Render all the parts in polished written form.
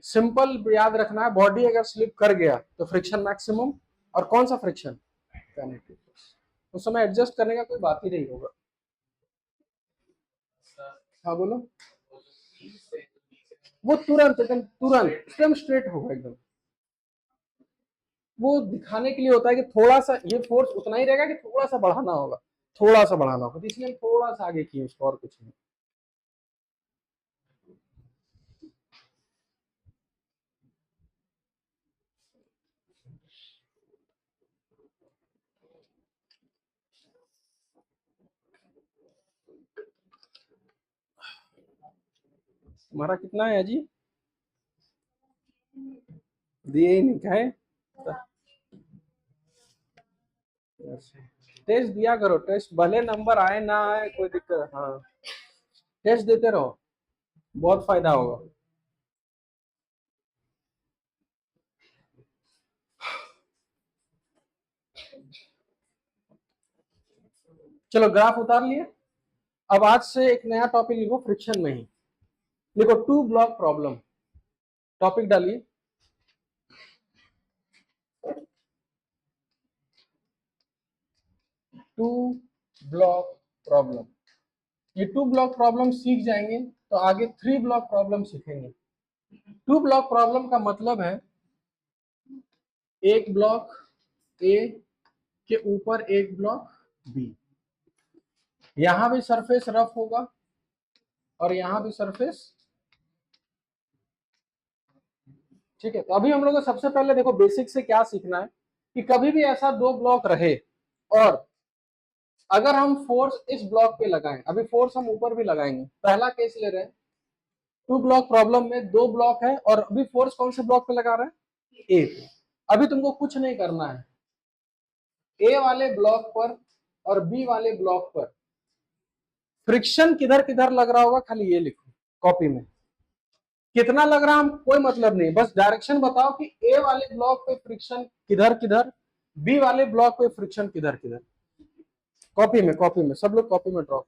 Simple याद रखना है, बॉडी अगर स्लिप कर गया तो फ्रिक्शन मैक्सिमम, और कौन सा फ्रिक्शन, काइनेटिक फोर्स। उस समय एडजस्ट करने का कोई बात ही नहीं होगा। हाँ बोलो। वो तुरंत एकदम तुरंत एकदम स्ट्रेट होगा एकदम। वो दिखाने के लिए होता है कि थोड़ा सा ये फोर्स उतना ही रहेगा कि थोड़ा सा बढ़ाना होगा, थोड़ा सा बढ़ाना होगा, तो इसलिए थोड़ा सा आगे किए उसको, और कुछ नहीं। तुम्हारा कितना है जी? दिए ही नहीं कहे। टेस्ट दिया करो, टेस्ट भले नंबर आए ना आए कोई दिक्कत। हाँ, टेस्ट देते रहो, बहुत फायदा होगा। चलो ग्राफ उतार लिए। अब आज से एक नया टॉपिक लिखो फ्रिक्शन में ही, लिखो टू ब्लॉक प्रॉब्लम। टॉपिक डालिए, टू ब्लॉक प्रॉब्लम। ये टू ब्लॉक प्रॉब्लम सीख जाएंगे तो आगे थ्री ब्लॉक प्रॉब्लम सीखेंगे। टू ब्लॉक प्रॉब्लम का मतलब है एक ब्लॉक ए के ऊपर एक ब्लॉक बी, यहां भी सरफेस रफ होगा और यहां भी सरफेस। ठीक है, तो अभी हम लोग को सबसे पहले देखो बेसिक से क्या सीखना है कि कभी भी ऐसा दो ब्लॉक रहे और अगर हम फोर्स इस ब्लॉक पे लगाएं, अभी फोर्स हम ऊपर भी लगाएंगे, पहला केस ले रहे हैं, टू ब्लॉक प्रॉब्लम में दो ब्लॉक है और अभी फोर्स कौन से ब्लॉक पे लगा रहे हैं, ए पे। अभी तुमको कुछ नहीं करना है, ए वाले ब्लॉक पर और बी वाले ब्लॉक पर फ्रिक्शन किधर किधर लग रहा होगा खाली ये लिखो कॉपी में। कितना लग रहा हम कोई मतलब नहीं, बस डायरेक्शन बताओ कि ए वाले ब्लॉक पे फ्रिक्शन किधर किधर, बी वाले ब्लॉक पे फ्रिक्शन किधर किधर। कॉपी में सब लोग कॉपी में ड्रॉ।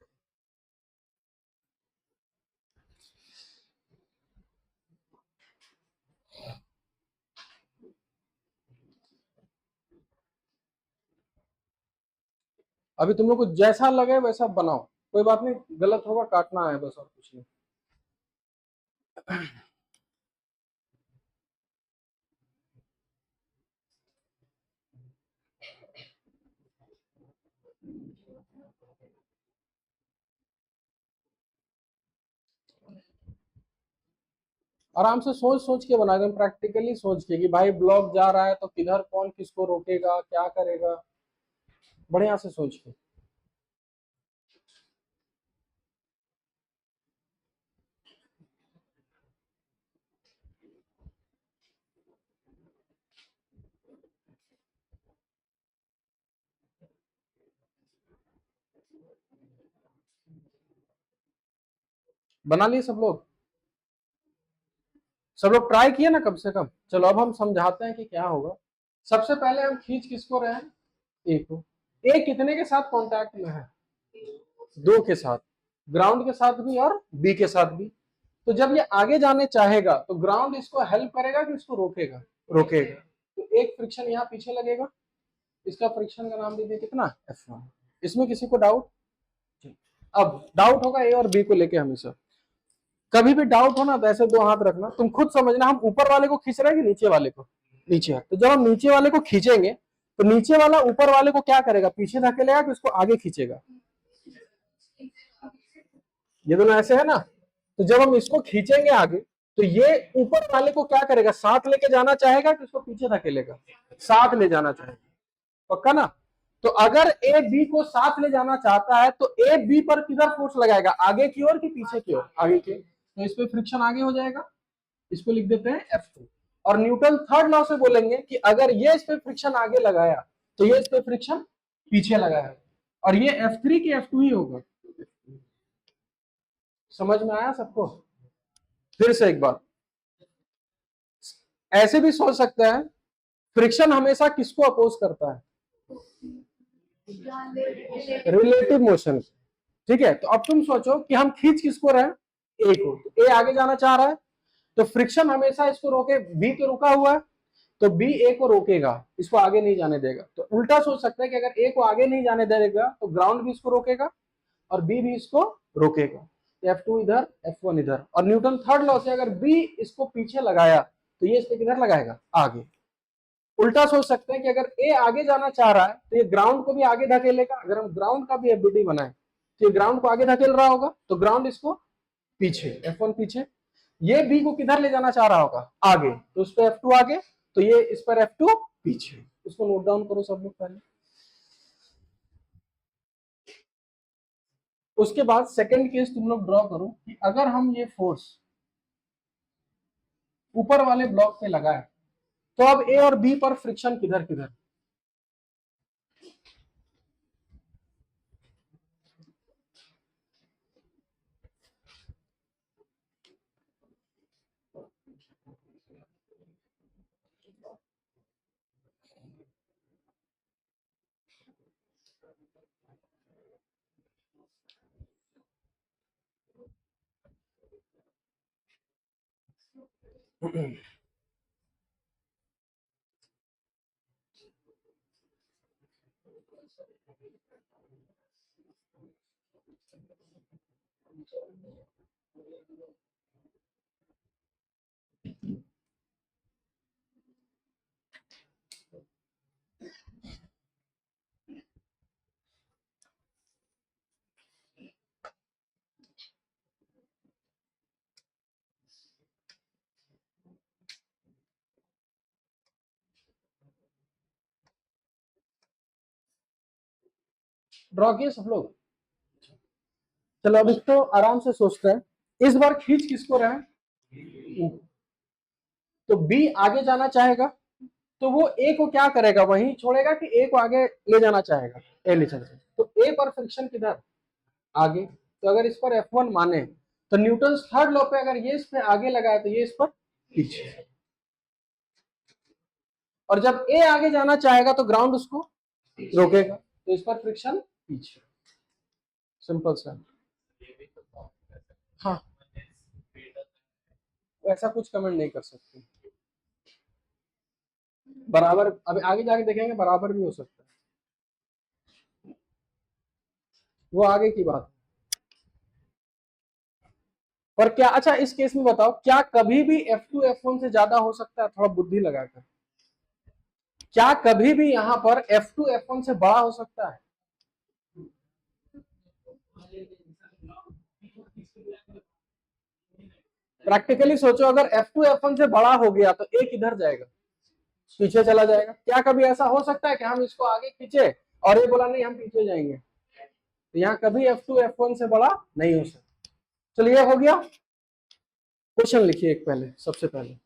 अभी तुम लोग को जैसा लगे वैसा बनाओ, कोई बात नहीं, गलत होगा काटना है बस, और कुछ नहीं। आराम से सोच सोच के बना दें, प्रैक्टिकली सोच के कि भाई ब्लॉक जा रहा है तो किधर कौन किसको रोकेगा क्या करेगा, बढ़िया से सोच के। बना लिए सब लोग? सब लोग ट्राई किए ना कम से कम? चलो अब हम समझाते हैं कि क्या होगा। सबसे पहले हम खींच किसको रहे हैं, ए को। ए कितने के साथ कांटेक्ट में है, दो के साथ, ग्राउंड के साथ भी और बी के साथ भी। तो जब ये आगे जाने चाहेगा तो ग्राउंड इसको हेल्प करेगा कि इसको रोकेगा, रोकेगा। तो एक फ्रिक्शन यहाँ पीछे लगेगा, इसका फ्रिक्शन का नाम दीजिए कितना, F1। इसमें किसी को डाउट? अब डाउट होगा ए और बी को लेके हमेशा, कभी भी डाउट हो ना तो ऐसे दो हाथ रखना, तुम खुद समझना हम ऊपर वाले को खींच रहे हैं कि नीचे वाले को, नीचे है। तो जब हम नीचे वाले को खींचेंगे तो नीचे वाला ऊपर वाले को क्या करेगा, पीछे धकेलेगा कि उसको आगे खींचेगा। ये दोनों ऐसे है ना, तो जब हम इसको खींचेंगे आगे तो ये ऊपर वाले को क्या करेगा, साथ लेके जाना चाहेगा कि उसको पीछे धकेलेगा, साथ ले जाना चाहेगा, पक्का ना। तो अगर ए बी को साथ ले जाना चाहता है तो ए बी पर किधर फोर्स लगाएगा, आगे की ओर कि पीछे की ओर, आगे की। तो इस पे फ्रिक्शन आगे हो जाएगा, इसको लिख देते हैं F2। और न्यूटन थर्ड लॉ से बोलेंगे कि अगर ये इस पे फ्रिक्शन आगे लगाया तो ये इस पे फ्रिक्शन पीछे लगाया, और ये F3 की F2 ही होगा। समझ में आया सबको? फिर से एक बार, ऐसे भी सोच सकते हैं फ्रिक्शन हमेशा किसको अपोज करता है, रिलेटिव मोशन। ठीक है, तो अब तुम सोचो कि हम खींच किसको रहे हैं, ए को, तो ए आगे जाना चाह रहा है तो फ्रिक्शन हमेशा इसको रोके, बी तो रुका हुआ है तो बी ए को रोकेगा, इसको आगे नहीं जाने देगा। तो उल्टा सोच सकते हैं कि अगर ए को आगे नहीं जाने देगा तो ग्राउंड भी इसको रोकेगा और बी भी इसको रोकेगा। F2 इधर, F1 इधर, और न्यूटन थर्ड लॉ से अगर बी इसको पीछे लगाया तो ये इसको किधर लगाएगा, आगे। उल्टा सोच सकते हैं कि अगर ए आगे जाना चाह रहा है तो ये ग्राउंड को भी आगे धकेलेगा। अगर हम ग्राउंड का भी एफबीडी बनाए तो ये ग्राउंड को आगे धकेल रहा होगा, तो ग्राउंड इसको पीछे, F1 पीछे। ये बी को किधर ले जाना चाह रहा होगा, आगे, तो उस पर F2 आगे, तो ये इस पर F2 पीछे। इसको नोट डाउन करो सब लोग पहले। उसके बाद सेकंड केस तुम लोग ड्रॉ करो कि अगर हम ये फोर्स ऊपर वाले ब्लॉक पे लगाए तो अब ए और बी पर फ्रिक्शन किधर किधर। ड्रॉ किए सब लोग। चलो अब इसको आराम से सोचते हैं, इस बार खींच किसको रहे हैं, तो बी आगे जाना चाहेगा तो वो ए को क्या करेगा, वहीं छोड़ेगा कि ए को आगे ले जाना चाहेगा, ए ले चलते, तो ए पर फ्रिक्शन किधर, आगे। तो अगर इस पर F1 माने तो न्यूटन थर्ड लॉ पे अगर ये इस पे आगे लगाए तो ये इस पर पीछे, और जब ए आगे जाना चाहेगा तो ग्राउंड उसको रोकेगा, तो इस पर फ्रिक्शन पीछे। सिंपल सा। हाँ, ऐसा कुछ कमेंट नहीं कर सकते, बराबर अब आगे जाके देखेंगे बराबर भी हो सकता है, वो आगे की बात। पर क्या, अच्छा इस केस में बताओ, क्या कभी भी F2 F1 से ज्यादा हो सकता है, थोड़ा बुद्धि लगाकर, क्या कभी भी यहां पर F2 F1 से बड़ा हो सकता है। प्रैक्टिकली सोचो, अगर F2 F1 से बड़ा हो गया तो ए किधर जाएगा, पीछे चला जाएगा। क्या कभी ऐसा हो सकता है कि हम इसको आगे खींचे और ये बोला नहीं हम पीछे जाएंगे, तो यहाँ कभी F2 F1 से बड़ा नहीं हो सकता। चलिए हो गया। क्वेश्चन लिखिए एक पहले, सबसे पहले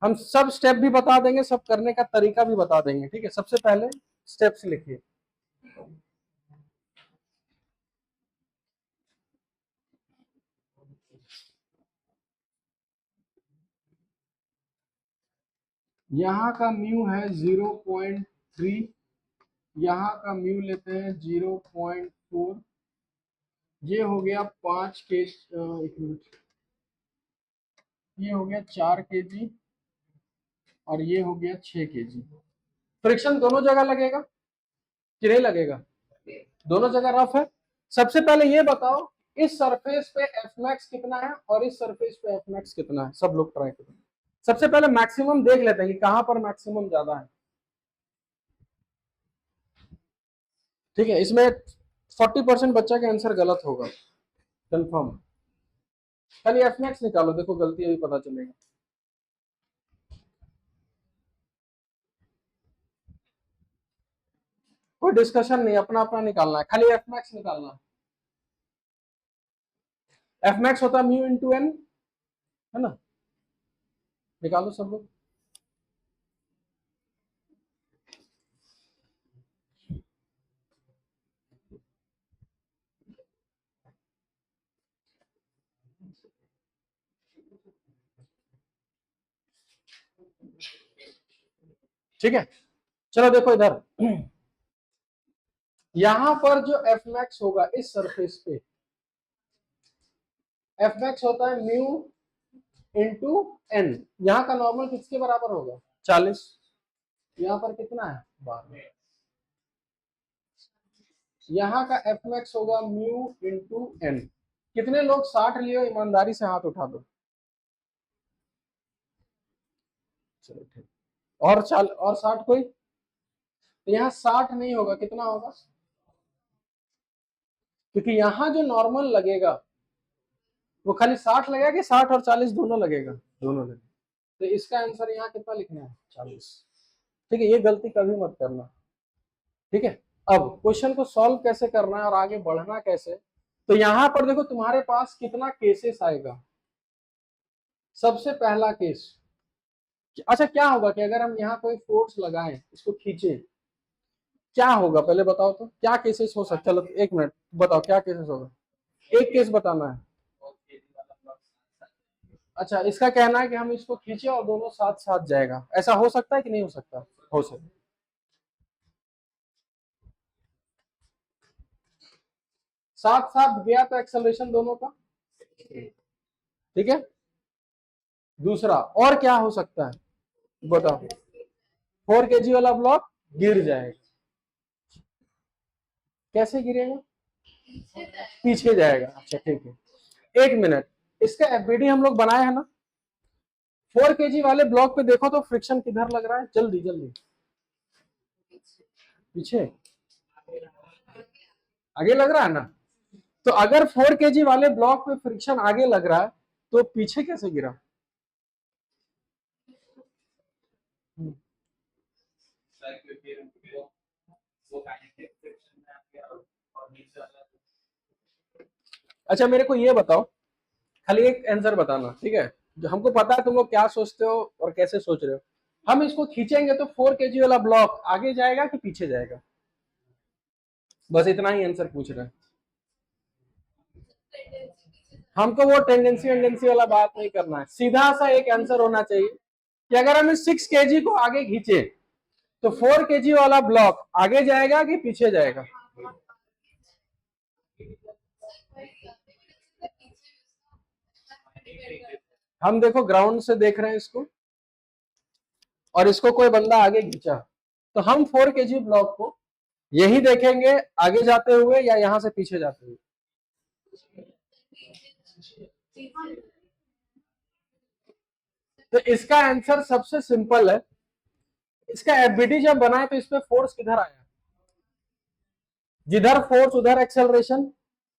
हम सब स्टेप भी बता देंगे, सब करने का तरीका भी बता देंगे, ठीक है। सबसे पहले स्टेप्स लिखिए। यहाँ का म्यू है 0.3, यहाँ का म्यू लेते हैं 0.4, ये हो गया 5 के, एक मिनट, ये हो गया 4 kg और ये हो गया 6 kg। फ्रिक्शन दोनों जगह लगेगा कि नहीं लगेगा, दोनों जगह रफ है। सबसे पहले ये बताओ इस सरफेस पे एफ मैक्स कितना है और इस सरफेस पे एफ मैक्स कितना है, सब लोग ट्राई करो। सबसे पहले मैक्सिमम देख लेते हैं कि कहां पर मैक्सिमम ज्यादा है, ठीक है। इसमें 40% बच्चा का आंसर गलत होगा कंफर्म। खाली एफ मैक्स निकालो, देखो गलती अभी पता चलेगा। कोई डिस्कशन नहीं, अपना अपना निकालना है, खाली एफ मैक्स निकालना है। एफ मैक्स होता है म्यू इंटू एन, है ना, निकालो सब लोग। ठीक है, चलो देखो इधर, यहां पर जो एफ मैक्स होगा इस सरफेस पे, एफ मैक्स होता है म्यू इंटू एन। यहाँ का नॉर्मल किसके बराबर होगा? 40। यहाँ पर कितना है? 12। यहाँ का एफ मैक्स होगा म्यू इंटू एन। कितने लोग 60 लिए हो? ईमानदारी से हाथ उठा दो। चलो ठीक। और 60 कोई? तो यहाँ 60 नहीं होगा, कितना होगा? क्योंकि यहाँ जो नॉर्मल लगेगा वो खाली 60 लगेगा कि 60 और 40 दोनों लगेगा? दोनों लगेगा। तो इसका आंसर यहाँ कितना लिखना है? 40। ठीक है, ये गलती कभी मत करना। ठीक है, अब क्वेश्चन को सॉल्व कैसे करना है और आगे बढ़ना कैसे। तो यहाँ पर देखो तुम्हारे पास कितना केसेस आएगा। सबसे पहला केस, अच्छा क्या होगा कि अगर हम यहाँ कोई फोर्स लगाएं, इसको खींचे, क्या होगा पहले बताओ तो, क्या केसेस हो सकता है? चलो एक मिनट बताओ क्या केसेस होगा, एक केस बताना है। अच्छा, इसका कहना है कि हम इसको खींचे और दोनों साथ साथ जाएगा, ऐसा हो सकता है कि नहीं हो सकता? हो सकता। साथ साथ गया तो एक्सेलरेशन दोनों का, ठीक है। दूसरा और क्या हो सकता है बताओ? 4 kg वाला ब्लॉक गिर जाएगा। कैसे गिरेगा? पीछे जाएगा। अच्छा ठीक है, एक मिनट, इसका एफबीडी हम लोग बनाए हैं ना। 4 kg वाले ब्लॉक पे देखो तो फ्रिक्शन किधर लग रहा है? जल्दी जल्दी, पीछे, आगे लग रहा है ना। तो अगर 4 kg वाले ब्लॉक पे फ्रिक्शन आगे लग रहा है तो पीछे कैसे गिरा? अच्छा मेरे को ये बताओ, खाली एक आंसर बताना, ठीक है। जो हमको पता है तुम लोग क्या सोचते हो और कैसे सोच रहे हो। हम इसको खींचेंगे तो 4 kg वाला ब्लॉक आगे जाएगा कि पीछे जाएगा? बस इतना ही आंसर पूछ रहे हैं। हमको वो टेंडेंसी वेंडेंसी वाला बात नहीं करना है, सीधा सा एक आंसर होना चाहिए कि अगर हम 6 kg को आगे खींचे तो 4 kg वाला ब्लॉक आगे जाएगा कि पीछे जाएगा? हम देखो ग्राउंड से देख रहे हैं इसको, और इसको कोई बंदा आगे खींचा, तो हम 4 kg ब्लॉक को यही देखेंगे आगे जाते हुए या यहां से पीछे जाते हुए? तो इसका आंसर सबसे सिंपल है। इसका एफबीडी जब बनाए तो इसमें फोर्स किधर आया? जिधर फोर्स उधर एक्सेलरेशन,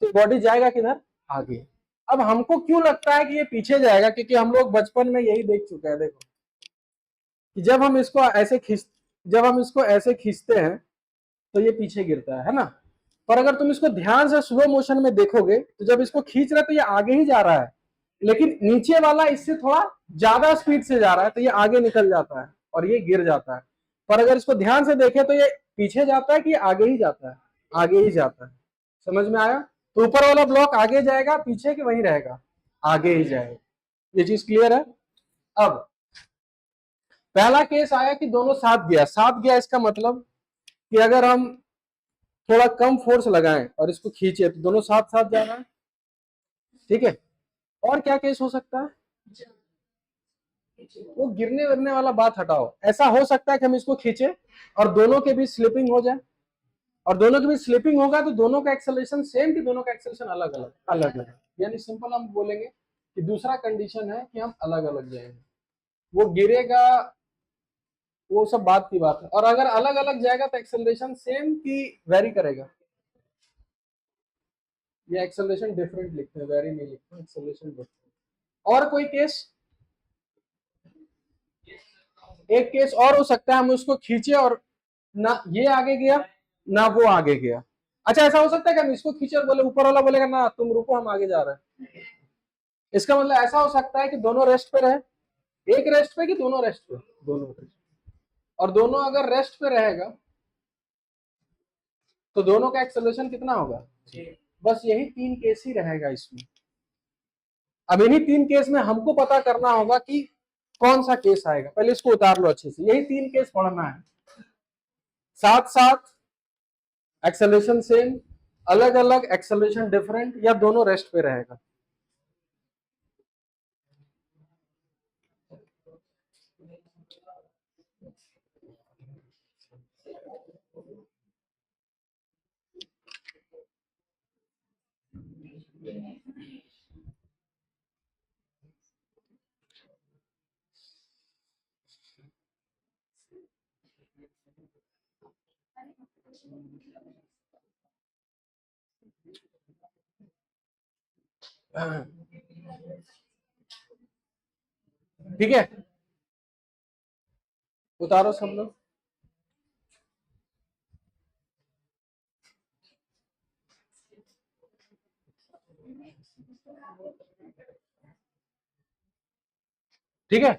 तो बॉडी जाएगा किधर? आगे। अब हमको क्यों लगता है कि ये पीछे जाएगा? क्योंकि हम लोग बचपन में यही देख चुके हैं। देखो कि जब हम इसको ऐसे खींचते हैं तो ये पीछे गिरता है ना। पर अगर तुम इसको ध्यान से स्लो मोशन में देखोगे तो जब इसको खींच रहे तो ये आगे ही जा रहा है, लेकिन नीचे वाला इससे थोड़ा ज्यादा स्पीड से जा रहा है तो ये आगे निकल जाता है और ये गिर जाता है। पर अगर इसको ध्यान से देखें तो ये पीछे जाता है कि आगे ही जाता है? आगे ही जाता है। समझ में आया? तो ऊपर वाला ब्लॉक आगे जाएगा, पीछे कि वहीं रहेगा? आगे ही जाएगा। ये चीज क्लियर है? अब पहला केस आया कि दोनों साथ गया, साथ गया इसका मतलब कि अगर हम थोड़ा कम फोर्स लगाएं और इसको खींचे तो दोनों साथ साथ जा रहा है, ठीक है। और क्या केस हो सकता है? वो गिरने विरने वाला बात हटाओ, ऐसा हो सकता है कि हम इसको खींचे और दोनों के बीच स्लिपिंग हो जाए, और दोनों के बीच स्लिपिंग होगा तो दोनों का एक्सेलरेशन सेम कि दोनों का एक्सेलरेशन अलग अलग? अलग अलग। यानी सिंपल हम बोलेंगे कि दूसरा कंडीशन है कि हम अलग अलग जाएंगे, वो गिरेगा, वो सब बात की बात है। और अगर अलग अलग जाएगा तो एक्सेलरेशन सेम की वेरी करेगा? ये एक्सेलरेशन डिफरेंट लिखते हैं, वेरी नहीं लिखते, एक्सेलरेशन डिफरेंट। और कोई केस? एक केस और हो सकता है हम उसको खींचे और ना ये आगे गया ना वो आगे गया। अच्छा ऐसा हो सकता है कि हम इसको खींचे और बोले, ऊपर वाला बोलेगा ना तुम रुको हम आगे जा रहे हैं। इसका मतलब ऐसा हो सकता है कि दोनों रेस्ट पे रहे, एक रेस्ट पे कि दोनों रेस्ट पे? दोनों रेस्ट। और दोनों अगर रेस्ट पे रहेगा तो दोनों का एक्सेलरेशन कितना होगा? बस यही 3 केस ही रहेगा इसमें। अब इन्हीं 3 केस में हमको पता करना होगा कि कौन सा केस आएगा। पहले इसको उतार लो अच्छे से, यही 3 केस पढ़ना है। साथ साथ एक्सेलरेशन सेम, अलग अलग एक्सेलरेशन डिफरेंट, या दोनों रेस्ट पे रहेगा। ठीक है, उतारो सब लोग। ठीक है,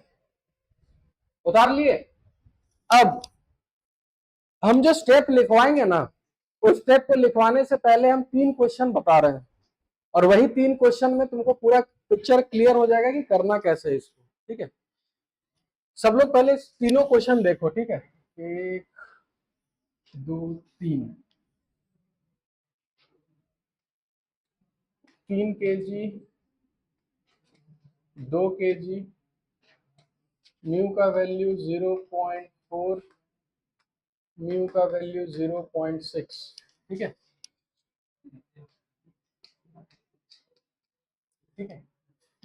उतार लिए। अब हम जो स्टेप लिखवाएंगे ना, उस स्टेप को लिखवाने से पहले हम 3 क्वेश्चन बता रहे हैं, और वही 3 क्वेश्चन में तुमको पूरा पिक्चर क्लियर हो जाएगा कि करना कैसे है इसको। ठीक है, सब लोग पहले तीनों क्वेश्चन देखो। ठीक है, 1 2 3। 3 kg, 2 kg, म्यू का वैल्यू 0.4, म्यू का वैल्यू 0.6। ठीक है, ठीक है।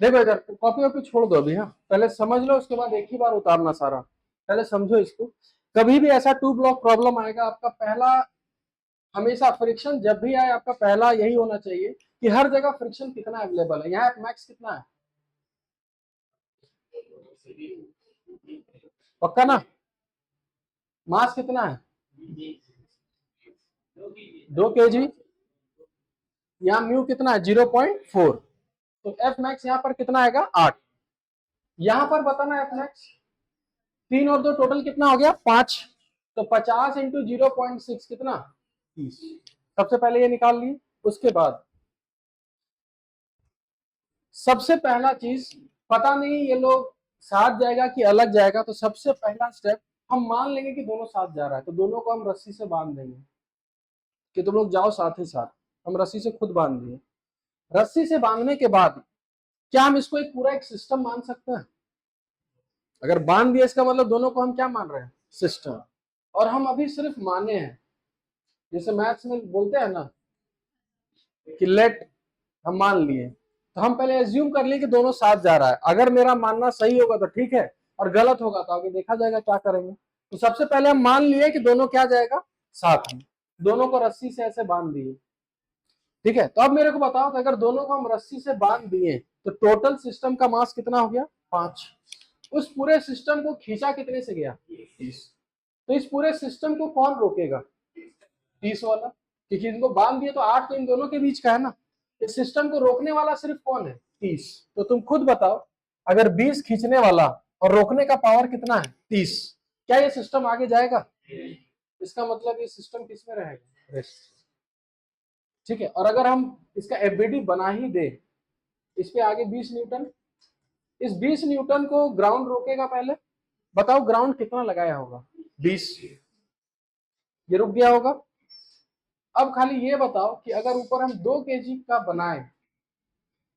देखो इधर कॉपी वॉपी छोड़ दो अभी, हाँ पहले समझ लो, उसके बाद एक ही बार उतारना सारा। पहले समझो इसको। कभी भी ऐसा 2 ब्लॉक प्रॉब्लम आएगा, आपका पहला हमेशा फ्रिक्शन जब भी आए, आपका पहला यही होना चाहिए कि हर जगह फ्रिक्शन कितना अवेलेबल है। यहाँ मैक्स कितना है, पक्का ना? मास कितना है, 2 kg। यहाँ म्यू कितना है, 0.4। तो एफ मैक्स यहाँ पर कितना आएगा, 8। यहाँ पर बताना एफ मैक्स, 3 और 2 टोटल कितना हो गया, 5। तो 50 इंटू 0.6 कितना, 30। सबसे पहले ये निकाल ली। उसके बाद सबसे पहला चीज, पता नहीं ये लोग साथ जाएगा कि अलग जाएगा, तो सबसे पहला स्टेप हम मान लेंगे कि दोनों साथ जा रहा है, तो दोनों को हम रस्सी से बांध देंगे कि तुम लोग जाओ साथ ही साथ। हम रस्सी से खुद बांध दिए। रस्सी से बांधने के बाद क्या हम इसको एक पूरा एक सिस्टम मान सकते हैं? अगर बांध दिया इसका मतलब दोनों को हम क्या मान रहे हैं, सिस्टम। और हम अभी सिर्फ माने हैं, जैसे मैथ्स में बोलते हैं ना कि लेट, हम मान लिए। तो हम पहले एज्यूम कर लिए कि दोनों साथ जा रहा है। अगर मेरा मानना सही होगा तो ठीक है, और गलत होगा तो आगे देखा जाएगा क्या करेंगे। तो सबसे पहले हम मान लिए कि दोनों क्या जाएगा, साथ में। दोनों को रस्सी से ऐसे बांध दिए। ठीक है, तो अब मेरे को बताओ कि अगर दोनों को हम रस्सी से बांध दिए तो टोटल सिस्टम का मास कितना हो गया, 5। उस पूरे सिस्टम को खींचा कितने से गया, 30। तो इस पूरे सिस्टम को कौन रोकेगा, 30 वाला, क्योंकि इनको बांध दिए तो 8 तो इन दोनों के बीच का है ना। इस सिस्टम को रोकने वाला सिर्फ कौन है, 30। तो तुम खुद बताओ, अगर 20 खींचने वाला और रोकने का पावर कितना है, 30, क्या ये सिस्टम आगे जाएगा? इसका मतलब ये सिस्टम किस में रहेगा, रेस्ट। ठीक है, और अगर हम इसका एफबीडी बना ही दे, इस पे आगे 20 न्यूटन, इस 20 न्यूटन को ग्राउंड रोकेगा पहले। बताओ ग्राउंड कितना लगाया होगा, 20, ये रुक गया होगा। अब खाली ये बताओ कि अगर ऊपर हम 2 kg का बनाए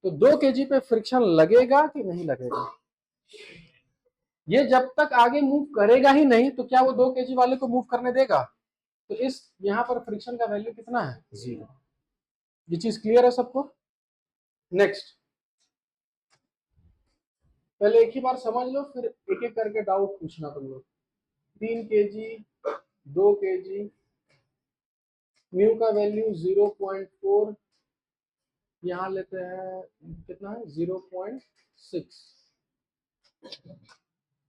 तो 2 kg पे फ्रिक्शन लगेगा कि नहीं लगेगा? ये जब तक आगे मूव करेगा ही नहीं तो क्या वो 2 kg वाले को मूव करने देगा? तो इस यहाँ पर फ्रिक्शन का वैल्यू कितना है, 0। ये चीज क्लियर है सबको? नेक्स्ट, पहले एक ही बार समझ लो, फिर एक एक करके डाउट पूछना तुम लोग। 3 kg, 2 kg, म्यू का वैल्यू 0.4, यहाँ लेते हैं कितना है, 0.6।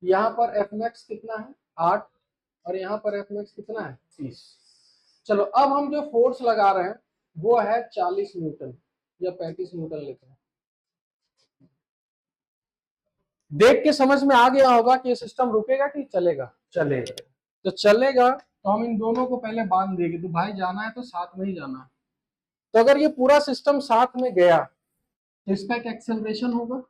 यहाँ पर एफ मैक्स कितना है, 8, और यहाँ पर एफ मैक्स कितना है, 30। चलो अब हम जो फोर्स लगा रहे हैं वो है 40 न्यूटन या 35 न्यूटन लेते हैं। देख के समझ में आ गया होगा कि ये सिस्टम रुकेगा कि चलेगा, चलेगा। तो चलेगा तो हम इन दोनों को पहले बांध देंगे, तो भाई जाना है तो साथ में ही जाना है। तो अगर ये पूरा सिस्टम साथ में गया तो इसका एक एक्सेलरेशन होगा।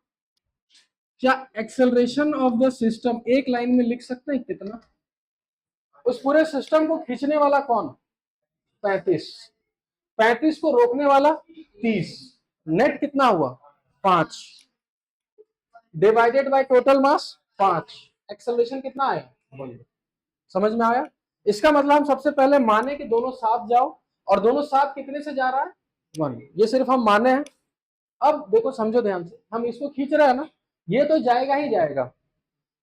क्या एक्सेलरेशन ऑफ द सिस्टम एक लाइन में लिख सकते हैं कितना? उस पूरे सिस्टम को खींचने वाला कौन, 35, 35 को रोकने वाला 30, नेट कितना हुआ, 5, divided by total mass 5, acceleration कितना आया, 1। समझ में आया? इसका मतलब हम सबसे पहले माने कि दोनों साथ जाओ, और दोनों साथ कितने से जा रहा है, 1। ये सिर्फ हम माने हैं। अब देखो समझो ध्यान से, हम इसको खींच रहे हैं ना, ये तो जाएगा ही जाएगा।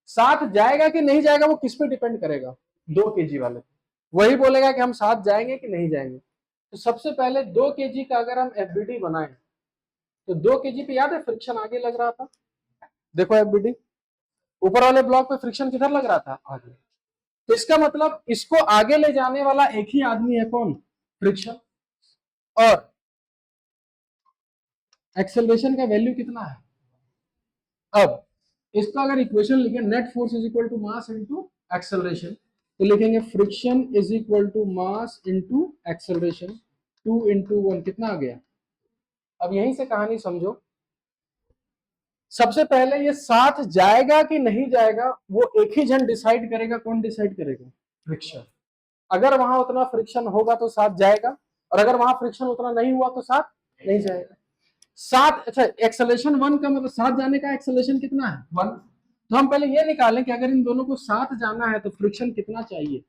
साथ जाएगा कि नहीं जाएगा वो किस पे डिपेंड करेगा, 2 kg वाले। वही बोलेगा कि हम साथ जाएंगे कि नहीं जाएंगे। तो सबसे पहले 2 kg का अगर हम एफबीडी बनाए तो 2 kg पे याद है फ्रिक्शन आगे लग रहा था। देखो एफबीडी ऊपर वाले ब्लॉक पे फ्रिक्शन किधर लग रहा था, आगे। तो इसका मतलब इसको आगे ले जाने वाला एक ही आदमी है, कौन, फ्रिक्शन। और एक्सेलरेशन का वैल्यू कितना है। अब इसका अगर इक्वेशन लिखे, net force is equal to mass into acceleration, तो लिखेंगे friction is equal to mass into acceleration, 2 into 1 कितना आ गया। अब यहीं से कहानी समझो। सबसे पहले ये साथ जाएगा कि नहीं जाएगा वो एक ही जन डिसाइड करेगा। कौन डिसाइड करेगा, फ्रिक्शन। अगर वहां उतना फ्रिक्शन होगा तो साथ जाएगा, और अगर वहां फ्रिक्शन उतना नहीं हुआ तो साथ नहीं जाएगा। साथ, अच्छा एक्सेलरेशन 1 का मतलब साथ जाने का एक्सेलरेशन कितना है, 1। तो हम पहले ये निकालें कि अगर इन दोनों को साथ जाना है तो फ्रिक्शन कितना चाहिए।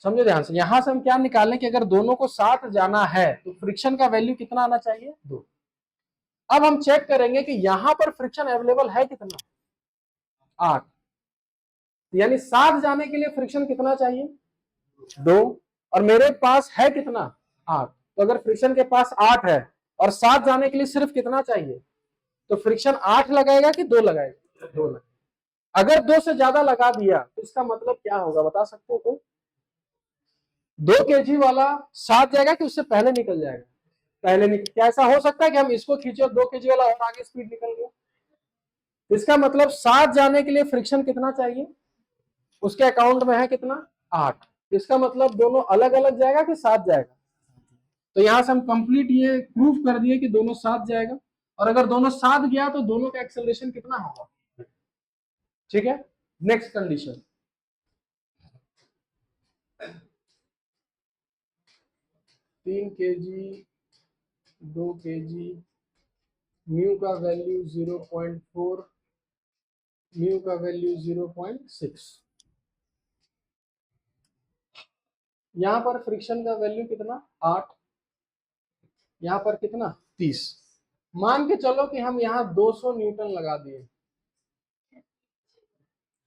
समझे ध्यान से, यहां से हम क्या निकालें कि अगर दोनों को साथ जाना है तो फ्रिक्शन का वैल्यू कितना आना चाहिए, 2। अब हम चेक करेंगे कि यहां पर फ्रिक्शन अवेलेबल है कितना, 8। यानी साथ जाने के लिए फ्रिक्शन कितना चाहिए, 2। और मेरे पास है कितना, 8। तो अगर फ्रिक्शन के पास 8 है और साथ जाने के लिए सिर्फ कितना चाहिए, तो फ्रिक्शन 8 लगाएगा कि 2 लगाएगा, 2 लगाएगा। अगर 2 से ज्यादा लगा दिया तो इसका मतलब क्या होगा, बता सकते हो कोई। 2 kg वाला साथ जाएगा कि उससे पहले निकल जाएगा, पहले निकल। क्या ऐसा हो सकता है कि हम इसको खींचे 2 kg वाला और आगे स्पीड निकल गया। इसका मतलब साथ जाने के लिए फ्रिक्शन कितना चाहिए, उसके अकाउंट में है कितना, 8। इसका मतलब दोनों अलग अलग जाएगा कि साथ जाएगा। तो यहां से हम कंप्लीट ये प्रूफ कर दिए कि दोनों साथ जाएगा। और अगर दोनों साथ गया तो दोनों का एक्सेलरेशन कितना होगा, ठीक है। Next condition, 3 kg 2 kg, mu का वैल्यू 0.4, म्यू का वैल्यू 0.6। यहां पर फ्रिक्शन का वैल्यू कितना, 8। यहां पर कितना, 30। मान के चलो कि हम यहां 200 न्यूटन लगा दिए,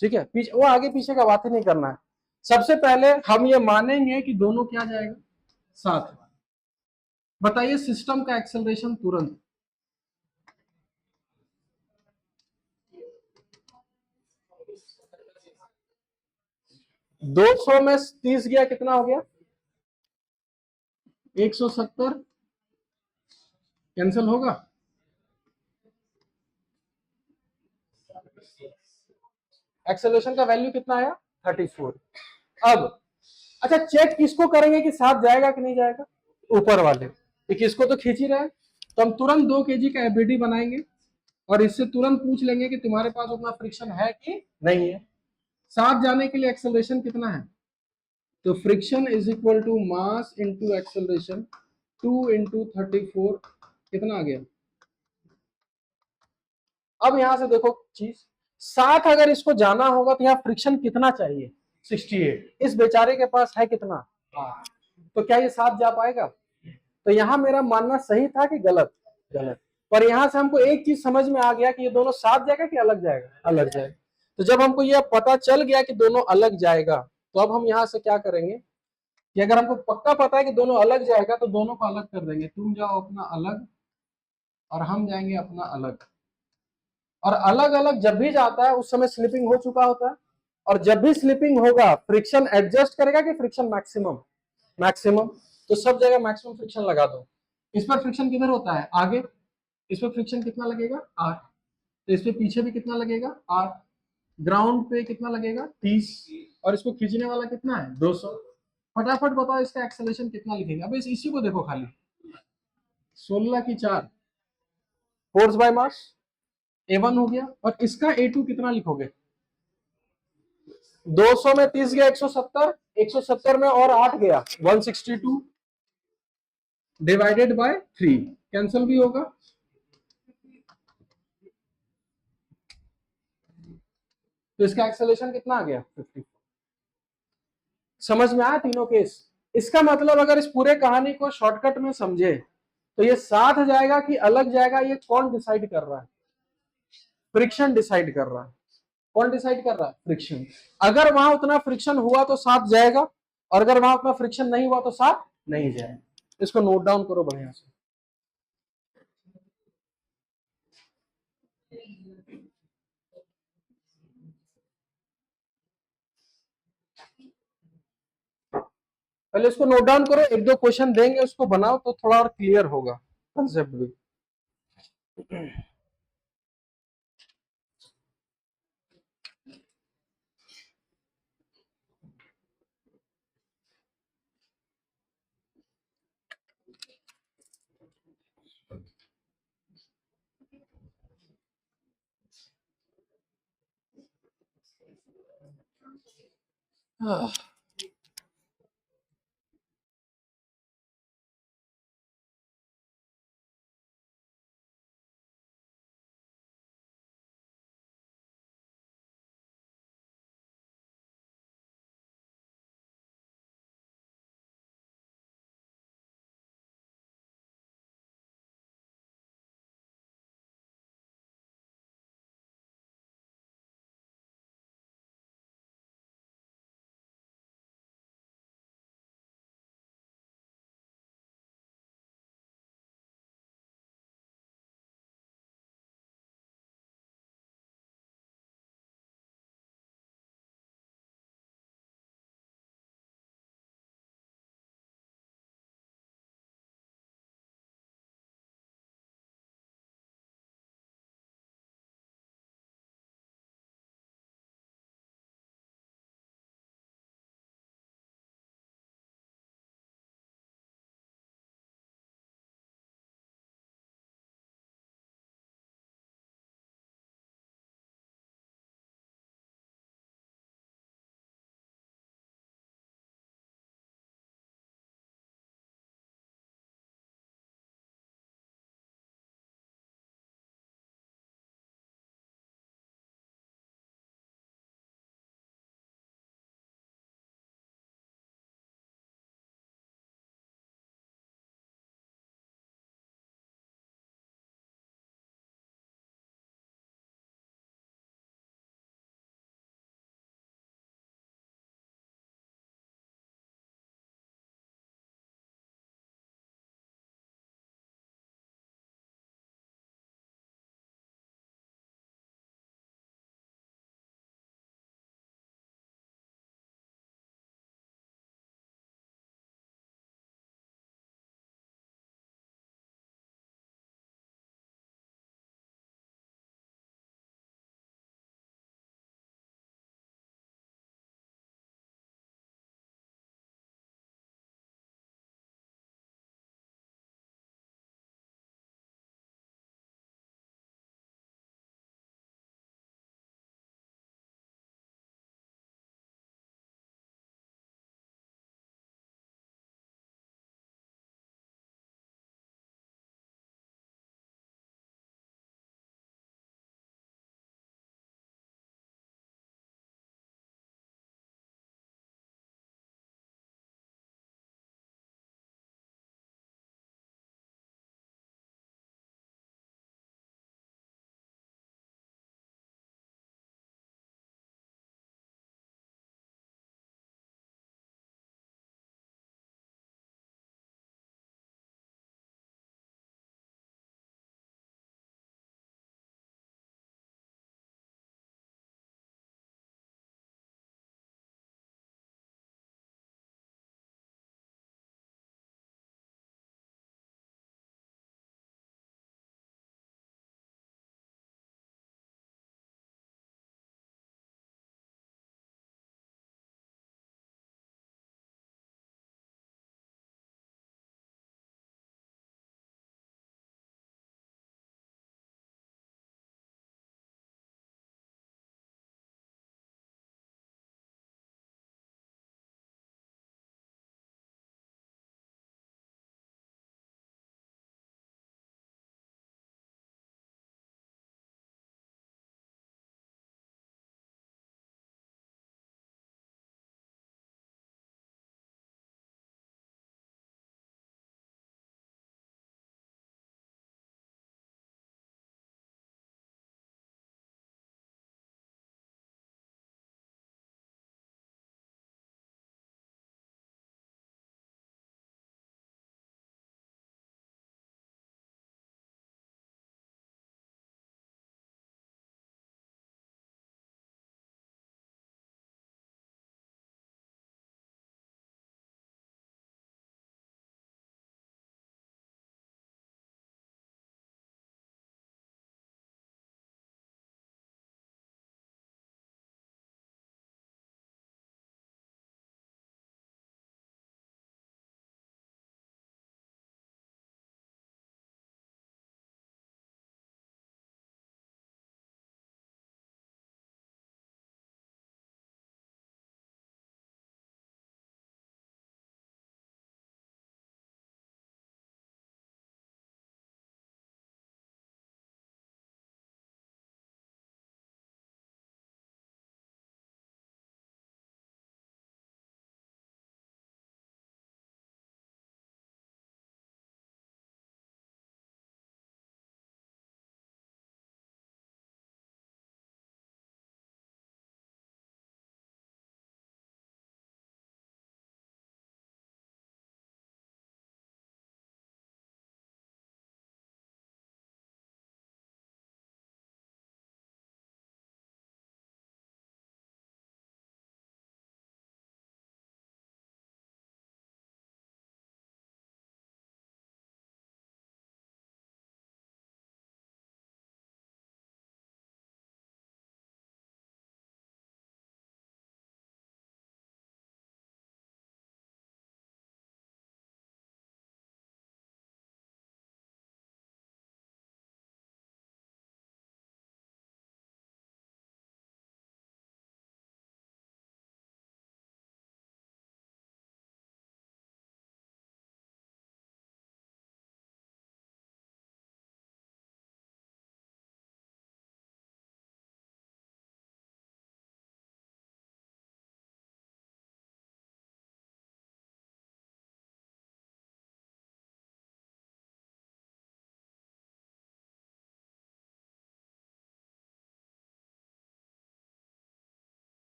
ठीक है। पीछे वो आगे पीछे का बात ही नहीं करना है। सबसे पहले हम ये मानेंगे कि दोनों क्या जाएगा, साथ। बताइए सिस्टम का एक्सेलरेशन तुरंत, दो सौ में 30 गया कितना हो गया, 170। कैंसिल होगा, एक्सेलरेशन का वैल्यू कितना आया, 34। अब अच्छा चेक किसको करेंगे कि साथ जाएगा कि नहीं जाएगा, ऊपर वाले, क्योंकि इसको तो खींच ही रहे हैं। तो हम तुरंत 2 kg का एफबीडी बनाएंगे और इससे तुरंत पूछ लेंगे कि तुम्हारे पास उतना फ्रिक्शन है कि नहीं है। साथ जाने के लिए एक्सेलरेशन कितना है, तो friction is equal to mass into acceleration, 2 into 34 कितना आ गया। अब यहां से देखो चीज, साथ अगर इसको जाना होगा तो यहाँ फ्रिक्शन कितना चाहिए, 68। इस बेचारे के पास है कितना, तो क्या ये साथ जा पाएगा। तो यहाँ मेरा मानना सही था कि गलत, गलत। पर यहाँ से हमको एक चीज समझ में आ गया कि ये दोनों साथ जाएगा कि अलग जाएगा, अलग जाएगा। तो जब हमको यह पता चल गया कि दोनों अलग जाएगा, तो अब हम यहाँ से क्या करेंगे कि अगर हमको पक्का पता है कि दोनों अलग जाएगा तो दोनों को अलग कर देंगे। तुम जाओ अपना अलग और हम जाएंगे अपना अलग। और अलग अलग जब भी जाता है उस समय स्लिपिंग हो चुका होता है, और जब भी स्लिपिंग होगा फ्रिक्शन एडजस्ट करेगा कि फ्रिक्शन मैक्सिमम, मैक्सिमम। तो सब जगह मैक्सिमम फ्रिक्शन लगा दो। इस पर फ्रिक्शन किधर होता है, आगे। इस पर फ्रिक्शन कितना लगेगा, 8। तो इस पे पीछे भी कितना लगेगा, 8। ग्राउंड पे कितना लगेगा, 30। और इसको खींचने वाला कितना है, 200। फटाफट बताओ इसका एक्सेलरेशन कितना लिखेंगे। अब इसी को देखो खाली, 16 की 4 फोर्स बाय मास, A1 हो गया। और इसका A2 कितना लिखोगे, 200 में 30 गया 170, 170 में और 8 गया 162 डिवाइडेड बाय 3, कैंसिल भी होगा। तो इसका एक्सेलरेशन कितना आ गया, 50। समझ में आया तीनों केस। इसका मतलब अगर इस पूरे कहानी को शॉर्टकट में समझे तो ये साथ जाएगा कि अलग जाएगा, ये कौन डिसाइड कर रहा है, फ्रिक्शन डिसाइड कर रहा है। कौन डिसाइड कर रहा है? फ्रिक्शन। अगर वहां उतना फ्रिक्शन हुआ तो साथ जाएगा, और अगर वहां उतना फ्रिक्शन नहीं हुआ तो साथ नहीं जाएगा। इसको नोट डाउन करो बढ़िया से। पहले इसको नोट डाउन करो, एक दो क्वेश्चन देंगे उसको बनाओ तो थोड़ा और क्लियर होगा कंसेप्ट भी।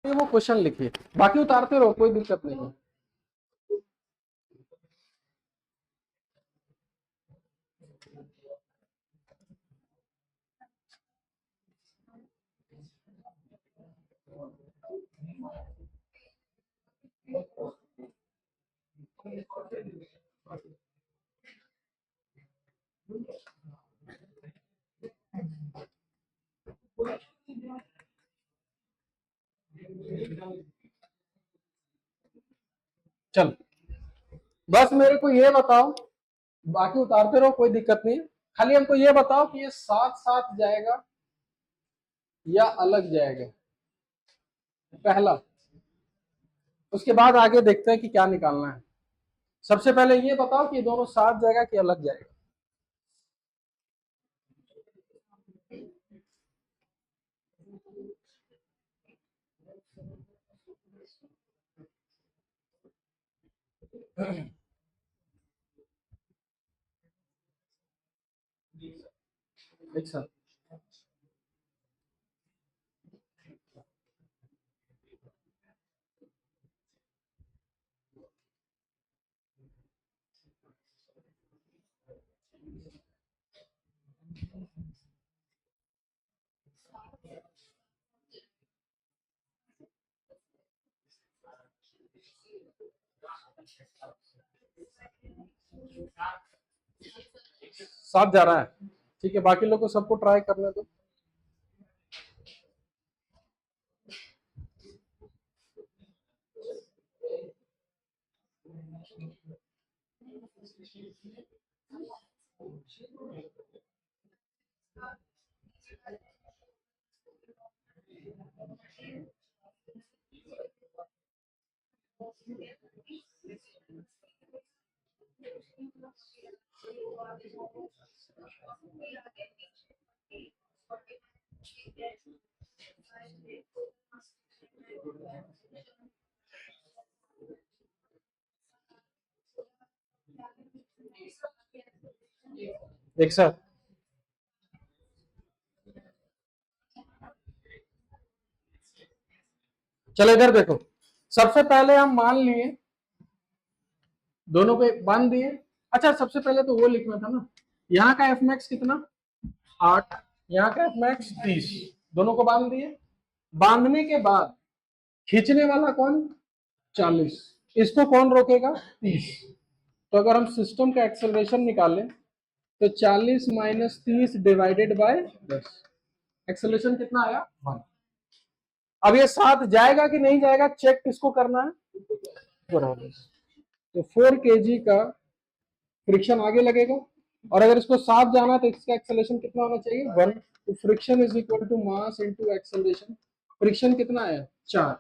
ये वो क्वेश्चन लिखिए, बाकी उतारते रहो, कोई दिक्कत नहीं है। चल, बस मेरे को ये बताओ, बाकी उतारते रहो, कोई दिक्कत नहीं है। खाली हमको ये बताओ कि ये साथ साथ जाएगा या अलग जाएगा, पहला। उसके बाद आगे देखते हैं कि क्या निकालना है। सबसे पहले ये बताओ कि ये दोनों साथ जाएगा कि अलग जाएगा। एक साथ। साथ जा रहा है, ठीक है, बाकी लोग को सबको ट्राई करने दो। एक साथ। चलो इधर देखो, सबसे पहले हम मान लिए दोनों पे बांध दिए। अच्छा, सबसे पहले तो वो लिखना था ना, यहाँ का एफ मैक्स कितना, 8, यहाँ का एफ मैक्स 30, दोनों को बांध दिए। बांधने के बाद खींचने वाला कौन, 40, इसको कौन रोकेगा, 30। तो अगर हम सिस्टम का एक्सेलरेशन निकालें तो 40 माइनस 30 डिवाइडेड बाय 10, एक्सेलरेशन कितना आया, 1। अब ये साथ जाएगा कि नहीं जाएगा, चेक किसको करना है, बराबर। तो 4 kg का फ्रिक्शन आगे लगेगा, और अगर इसको साथ जाना तो इसका एक्सेलरेशन कितना होना चाहिए, 1। तो friction is equal to mass into acceleration. Friction कितना है, 4।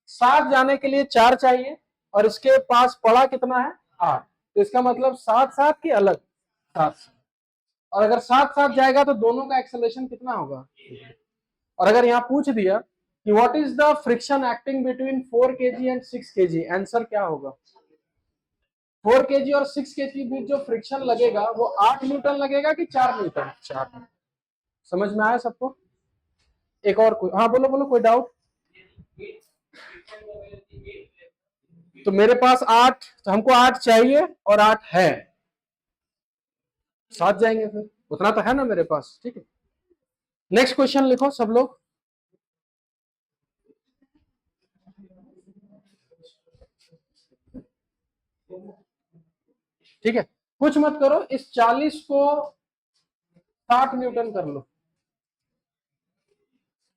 साथ जाने के लिए 4 चाहिए, और इसके पास पड़ा कितना है, 8। तो इसका मतलब साथ साथ की अलग, साथ। और अगर साथ साथ जाएगा तो दोनों का एक्सेलरेशन कितना होगा। और अगर यहाँ पूछ दिया कि what is the friction acting between 4 kg and 6 kg, answer क्या होगा। 4 kg और 6 kg के बीच जो फ्रिक्शन लगेगा वो 8 न्यूटन लगेगा कि 4 न्यूटन, 4। समझ में आया सबको। एक और कोई, हाँ बोलो बोलो, कोई डाउट। तो मेरे पास 8, तो हमको 8 चाहिए और 8 है, साथ जाएंगे फिर, उतना तो है ना मेरे पास, ठीक है। नेक्स्ट क्वेश्चन लिखो सब लोग। ठीक है, कुछ मत करो, इस 40 को 60 न्यूटन कर लो।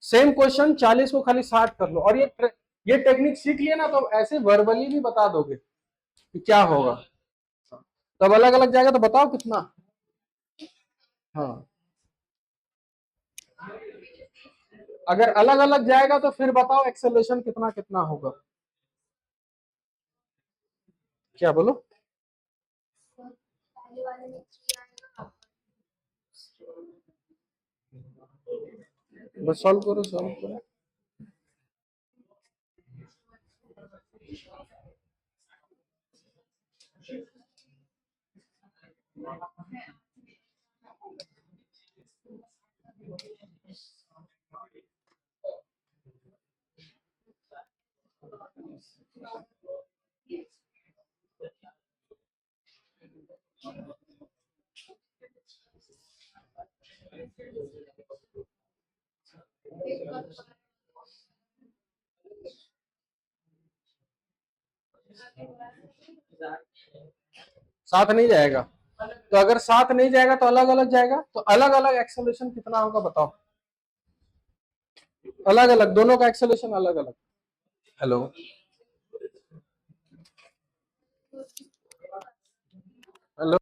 सेम क्वेश्चन, 40 को खाली 60 कर लो, और ये टेक्निक सीख लिया ना तो ऐसे वर्बली भी बता दोगे कि क्या होगा। तब अलग अलग जाएगा तो बताओ कितना। हाँ, अगर अलग अलग जाएगा तो फिर बताओ एक्सेलरेशन कितना कितना होगा। क्या बोलो, बस सॉल्व करो, सॉल्व करो। साथ नहीं जाएगा, तो अगर साथ नहीं जाएगा तो अलग अलग जाएगा, तो अलग अलग एक्सेलरेशन कितना होगा बताओ? अलग अलग, दोनों का एक्सेलरेशन अलग अलग। हेलो, हेलो,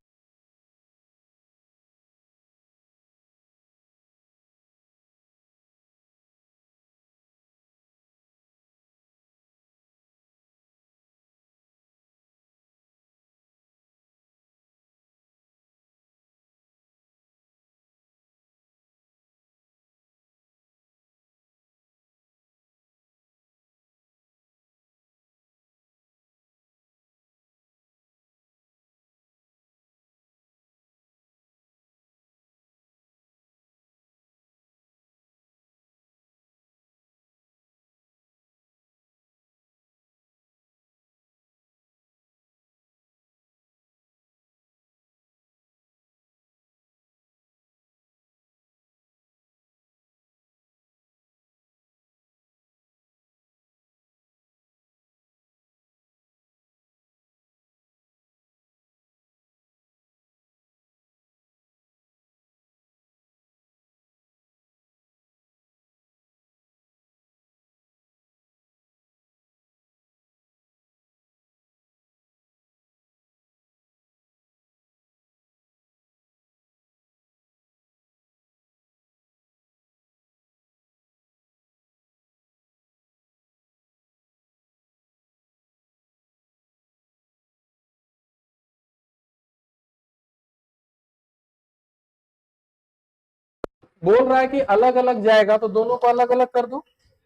बोल रहा है कि अलग अलग जाएगा तो दोनों को अलग अलग कर दो,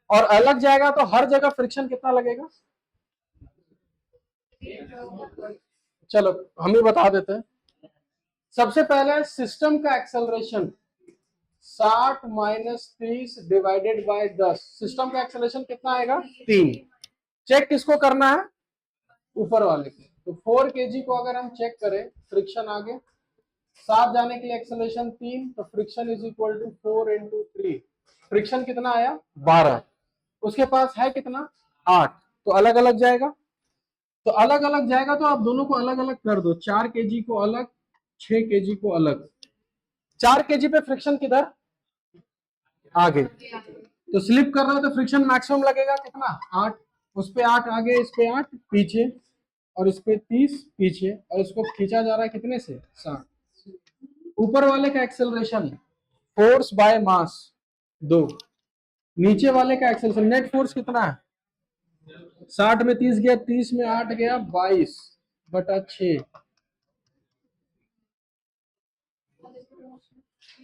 और अलग जाएगा तो हर जगह फ्रिक्शन कितना लगेगा? चलो हम ही बता देते हैं। सबसे पहले सिस्टम का acceleration 60 minus 30 divided by 10, system का एक्सेलरेशन कितना आएगा? 3। चेक किसको करना है? ऊपर वाले को। तो 4 kg को अगर हम चेक करें, फ्रिक्शन आगे 7 जाने के लिए एक्सेलरेशन 3, तो friction is equal to 4 into 3, friction कितना आया? 12। उसके पास है कितना? 8, तो अलग अलग जाएगा। तो अलग अलग जाएगा तो आप दोनों को अलग अलग कर दो, 4 kg को अलग, 6 kg को अलग। 4 kg पे फ्रिक्शन किधर? आगे। तो स्लिप कर रहा है तो फ्रिक्शन मैक्सिमम लगेगा कितना? 8। उस पे 8 आगे, इस पे 8 पीछे, और इस पे 30 पीछे, और इसको खींचा जा रहा है कितने से? 60। ऊपर वाले का एक्सेलरेशन फोर्स बाय मास 2, नीचे वाले का एक्सेलरेशन नेट फोर्स कितना है? 60 में 30 गया, 30 में 8 गया, 22/6।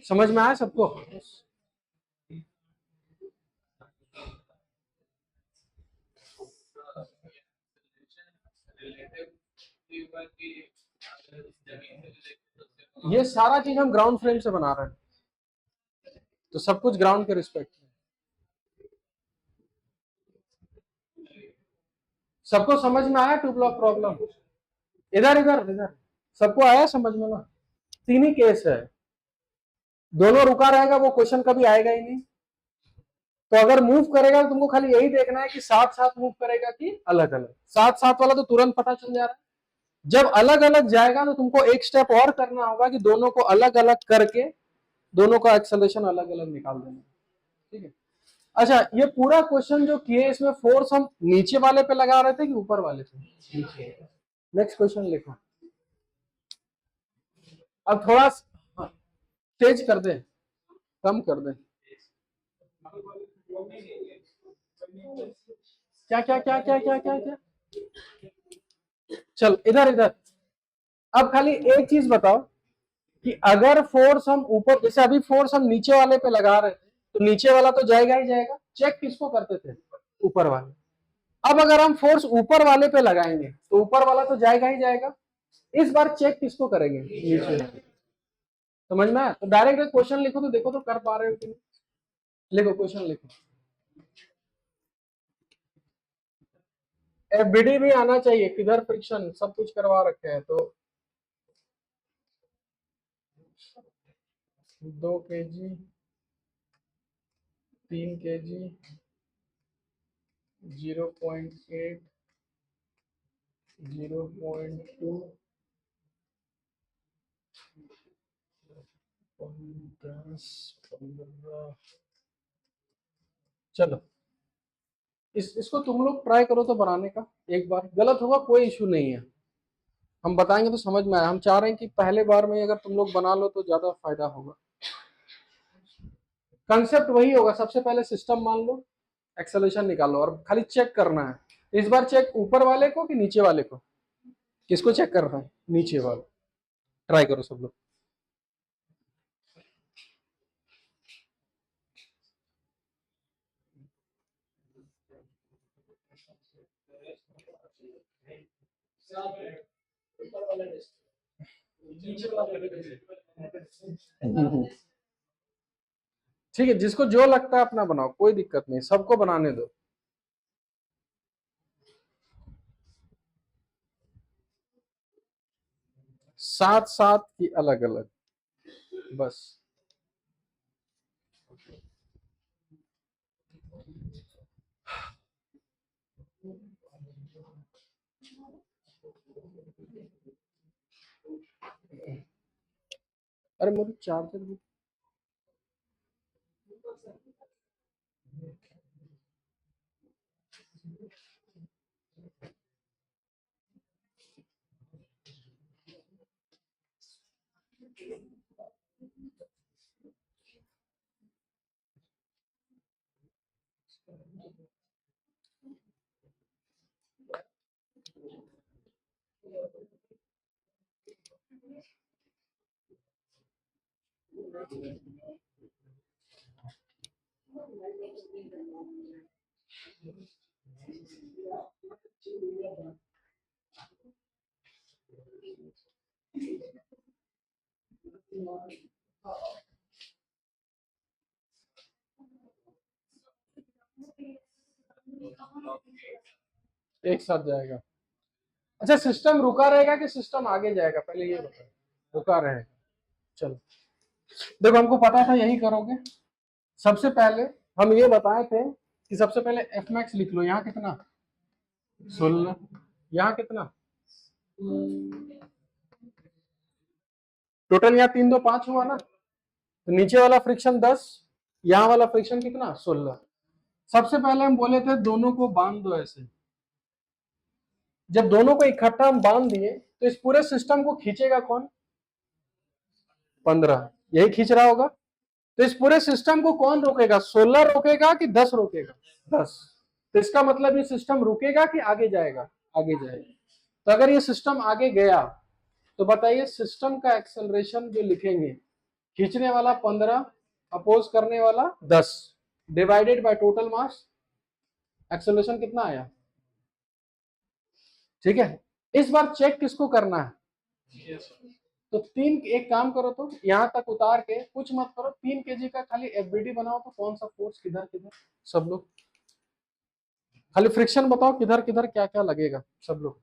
समझ में आया सबको? ये सारा चीज हम ग्राउंड फ्रेम से बना रहे हैं, तो सब कुछ ग्राउंड के रिस्पेक्ट में। सबको समझ में आया टू ब्लॉक प्रॉब्लम? इधर इधर इधर, सबको आया समझ में ना? 3 ही केस है, दोनों रुका रहेगा वो क्वेश्चन कभी आएगा ही नहीं। तो अगर मूव करेगा तो तुमको खाली यही देखना है कि साथ साथ मूव करेगा कि अलग अलग। साथ साथ वाला तो तुरंत पता चल जा रहा है, जब अलग अलग जाएगा तो तुमको एक स्टेप और करना होगा कि दोनों को अलग अलग करके दोनों का एक्सेलरेशन अलग अलग निकाल देना। ठीक है। अच्छा, ये पूरा क्वेश्चन जो किए इसमें फोर्स हम नीचे वाले पे लगा रहे थे कि ऊपर वाले पे? नीचे। नेक्स्ट क्वेश्चन लिखो। अब थोड़ा तेज कर दे, कम कर दे। क्या क्या क्या क्या क्या क्या क्या? चल इधर इधर। अब खाली एक चीज बताओ कि अगर फोर्स हम ऊपर, जैसे अभी फोर्स हम नीचे वाले पे लगा रहे थे, तो नीचे वाला तो जाएगा ही जाएगा। चेक किसको करते थे? ऊपर वाले। अब अगर हम फोर्स ऊपर वाले पे लगाएंगे तो ऊपर वाला तो जाएगा ही जाएगा। इस बार चेक किसको करेंगे? नीचे। समझ में आया? तो डायरेक्ट क्वेश्चन लिखो तो देखो तो कर पा रहे हो कि नहीं। लिखो क्वेश्चन लिखो। एफबीडी भी आना चाहिए, किधर फ्रिक्शन सब कुछ करवा रखे हैं। तो 2 kg, 3 kg, 0.8, 0.2, 10, 15। चलो इसको तुम लोग ट्राई करो तो बनाने का, एक बार गलत होगा कोई इशू नहीं है, हम बताएंगे तो समझ में आया। हम चाह रहे हैं कि पहले बार में अगर तुम लोग बना लो तो ज्यादा फायदा होगा। कंसेप्ट वही होगा, सबसे पहले सिस्टम मान लो, एक्सेलरेशन निकालो और खाली चेक करना है। इस बार चेक ऊपर वाले को कि नीचे वाले को, किसको चेक कर रहा है? नीचे वाले। ट्राई करो सब लोग। ठीक है, जिसको जो लगता है अपना बनाओ, कोई दिक्कत नहीं, सबको बनाने दो। साथ साथ की अलग अलग, बस। अरे मेरे चार्जर भी। एक साथ जाएगा। अच्छा, सिस्टम रुका रहेगा कि सिस्टम आगे जाएगा, पहले ये बताओ। रुका रहेगा। चलो देखो, हमको पता था यही करोगे। सबसे पहले हम ये बताए थे कि सबसे पहले एफ मैक्स लिख लो। यहाँ कितना? 16। यहाँ कितना? टोटल यहाँ 3 2 5 हुआ ना, तो नीचे वाला फ्रिक्शन 10, यहाँ वाला फ्रिक्शन कितना? 16। सबसे पहले हम बोले थे दोनों को बांध दो ऐसे। जब दोनों को इकट्ठा हम बांध दिए तो इस पूरे सिस्टम को खींचेगा कौन? 15। यही खींच रहा होगा। तो इस पूरे सिस्टम को कौन रोकेगा? 16 रोकेगा कि 10 रोकेगा? 10। तो इसका मतलब ये सिस्टम रुकेगा कि आगे जाएगा? आगे जाएगा। तो अगर ये सिस्टम आगे गया तो बताइए सिस्टम का एक्सेलरेशन जो लिखेंगे, खींचने वाला 15, अपोज करने वाला 10, divided by total mass, acceleration कितना आया? ठीक है। इस बार चेक किसको करना है? तो एक काम करो, तो यहां तक उतार के कुछ मत करो, 3 kg का खाली एफबीडी बनाओ। तो कौन सा फोर्स किधर किधर, सब लोग खाली फ्रिक्शन बताओ, किधर किधर क्या क्या लगेगा सब लोग।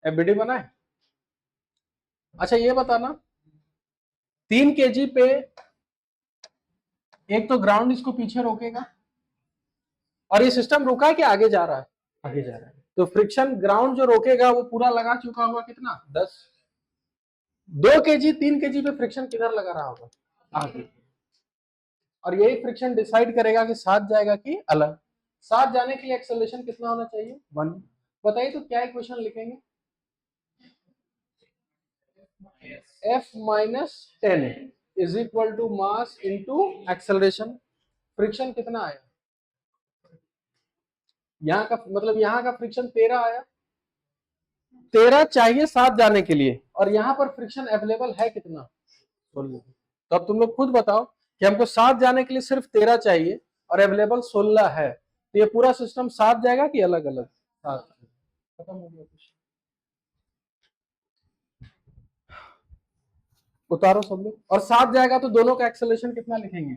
एफबीडी बनाए। अच्छा ये बताना, 3 kg पे एक तो ग्राउंड इसको पीछे रोकेगा, और ये सिस्टम रुका है कि आगे जा रहा है? आगे जा रहा है। तो फ्रिक्शन ग्राउंड जो रोकेगा वो पूरा लगा चुका होगा, कितना? 10। 2 kg 3 kg पे फ्रिक्शन किधर लगा रहा होगा? आगे। और यही फ्रिक्शन डिसाइड करेगा कि साथ जाएगा कि अलग। साथ जाने के लिए एक्सेलरेशन कितना होना चाहिए? 1। बताइए तो क्या इक्वेशन लिखेंगे? F minus 10 is equal to mass into acceleration. Friction कितना आया? यहाँ का मतलब यहाँ का फ्रिक्शन 13 आया, 13 चाहिए 7 जाने के लिए, और यहाँ पर फ्रिक्शन अवेलेबल है कितना, 16। तो अब तुम लोग खुद बताओ कि हमको 7 जाने के लिए सिर्फ 13 चाहिए और अवेलेबल 16 है, तो ये पूरा सिस्टम 7 जाएगा कि अलग अलग? 7। खत्म हो गया क्वेश्चन। उतारो सब लोग, और 7 जाएगा तो दोनों का एक्सेलरेशन कितना लिखेंगे?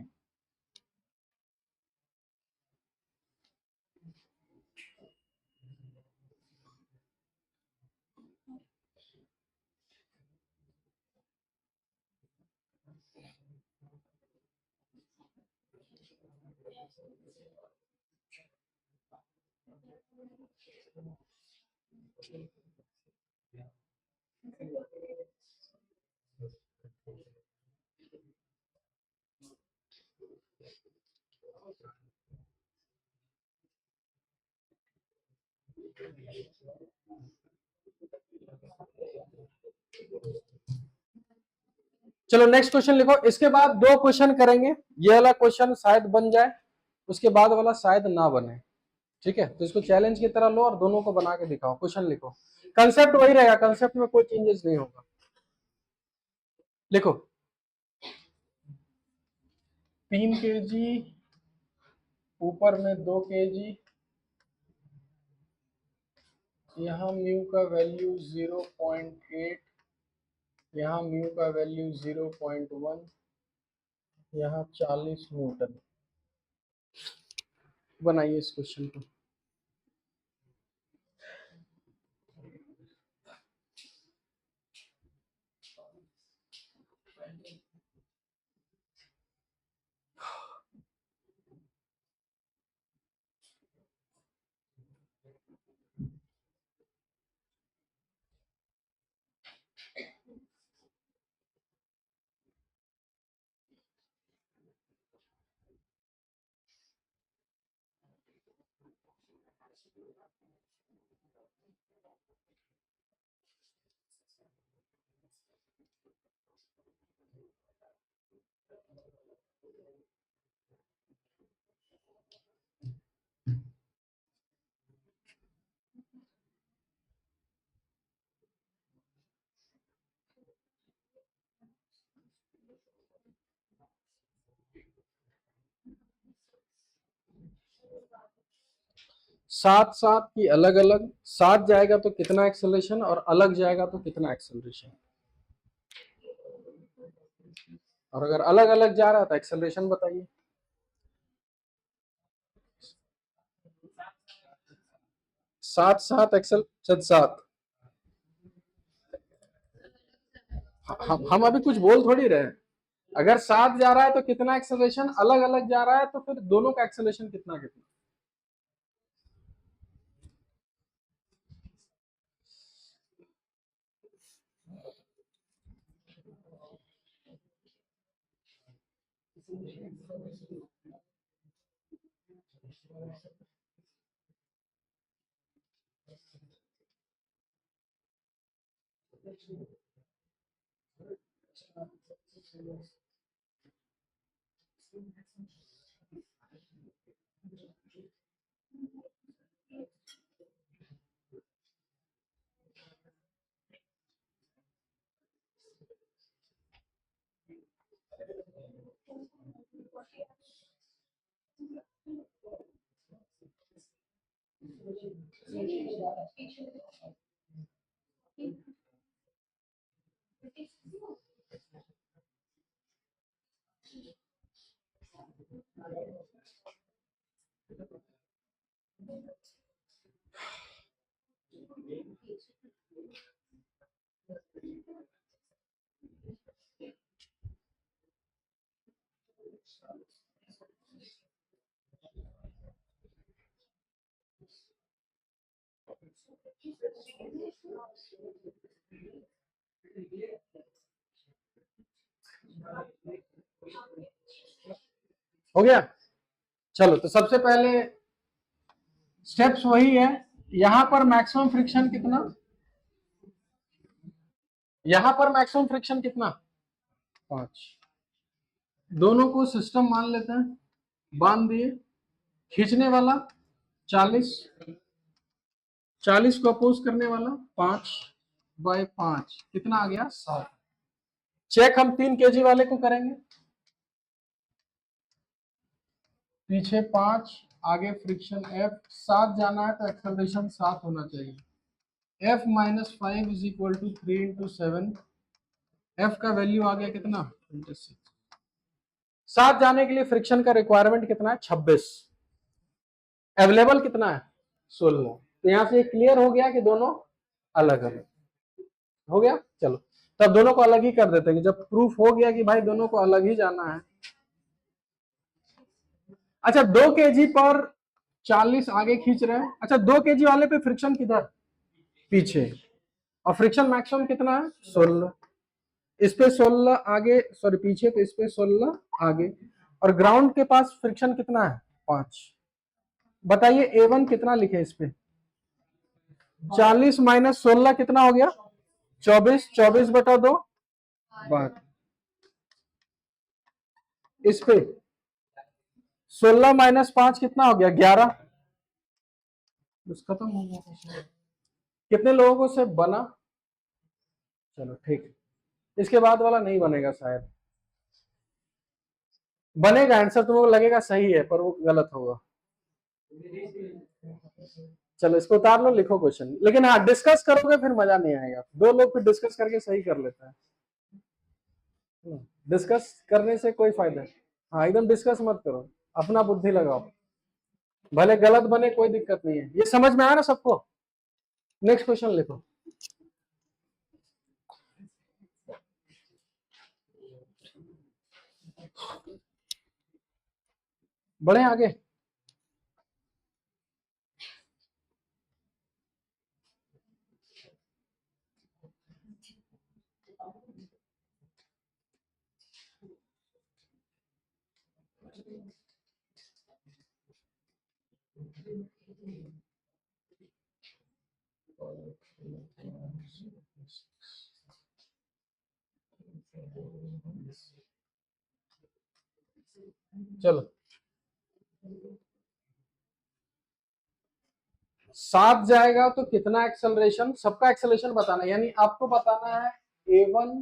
चलो नेक्स्ट क्वेश्चन लिखो, इसके बाद 2 क्वेश्चन करेंगे, ये वाला क्वेश्चन शायद बन जाए, उसके बाद वाला शायद ना बने, ठीक है? तो इसको चैलेंज की तरह लो और दोनों को बना के दिखाओ, क्वेश्चन लिखो, कंसेप्ट वही रहेगा, कंसेप्ट में कोई चेंजेस नहीं होगा। लिखो 3 kg, ऊपर में 2 kg, यहाँ म्यू का वैल्यू 0.8, यहाँ म्यू का वैल्यू 0.1, यहाँ 40 न्यूटन। बनाइए इस क्वेश्चन को। सात सात की अलग अलग, 7 जाएगा तो कितना एक्सेलरेशन और अलग जाएगा तो कितना एक्सेलरेशन, और अगर अलग अलग जा रहा है तो एक्सेलरेशन बताइए। 7 7 एक्सेल 7। हम अभी कुछ बोल थोड़ी रहे हैं, अगर 7 जा रहा है तो कितना एक्सेलरेशन, अलग अलग जा रहा है तो फिर दोनों का एक्सेलरेशन कितना कितना। हो गया? चलो तो सबसे पहले स्टेप्स वही है, यहां पर मैक्सिमम फ्रिक्शन कितना, यहां पर मैक्सिमम फ्रिक्शन कितना, 5। दोनों को सिस्टम मान लेते हैं, बांध दिए, खींचने वाला 40, 40 को अपोज करने वाला 5/5 कितना आ गया 7। चेक हम 3 kg वाले को करेंगे। पीछे 5, आगे फ्रिक्शन F 7 जाना है तो एक्सेलरेशन 7 होना चाहिए। F -5 is equal to 3 × 7। F का वैल्यू आ गया कितना 26। 7 जाने के लिए फ्रिक्शन का रिक्वायरमेंट कितना है 26। अवेलेबल कितना है 16। तो यहां से क्लियर हो गया कि दोनों अलग अलग हो गया। चलो तब दोनों को अलग ही कर देते हैं। जब प्रूफ हो गया कि भाई दोनों को अलग ही जाना है। अच्छा 2 kg पर 40 आगे खींच रहे हैं। अच्छा 2 kg वाले पे फ्रिक्शन किधर पीछे, और फ्रिक्शन मैक्सिमम कितना है 16। इस पे 16 आगे, सॉरी पीछे, तो इस पे 16 आगे, और ग्राउंड के पास फ्रिक्शन कितना है 5। बताइए A1 कितना लिखे इस पे। 40 - 16 कितना हो गया 24। 24/2 12। इस पे 16 - 5 कितना हो गया 11। बस खत्म हो गया। कितने लोगों को से बना। चलो ठीक, इसके बाद वाला नहीं बनेगा शायद। बनेगा आंसर, तुमको लगेगा सही है पर वो गलत होगा। चलो इसको उतार लो, लिखो क्वेश्चन। लेकिन हाँ डिस्कस करोगे फिर मजा नहीं आएगा। दो लोग फिर डिस्कस करके सही कर लेता है। डिस्कस करने से कोई फायदा नहीं। हाँ एकदम डिस्कस मत करो, अपना बुद्धि लगाओ। भले गलत बने कोई दिक्कत नहीं है। ये समझ में आया ना सबको। नेक्स्ट क्वेश्चन लिखो। बढ़े आगे। चलो 7 जाएगा तो कितना एक्सेलरेशन, सबका एक्सेलरेशन बताना है। यानी आपको बताना है A1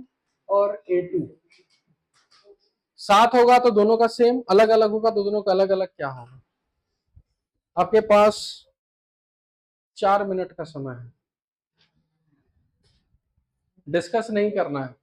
और A2। 7 होगा तो दोनों का सेम, अलग अलग होगा तो दोनों का अलग अलग क्या होगा। आपके पास 4 मिनट का समय है, डिस्कस नहीं करना है।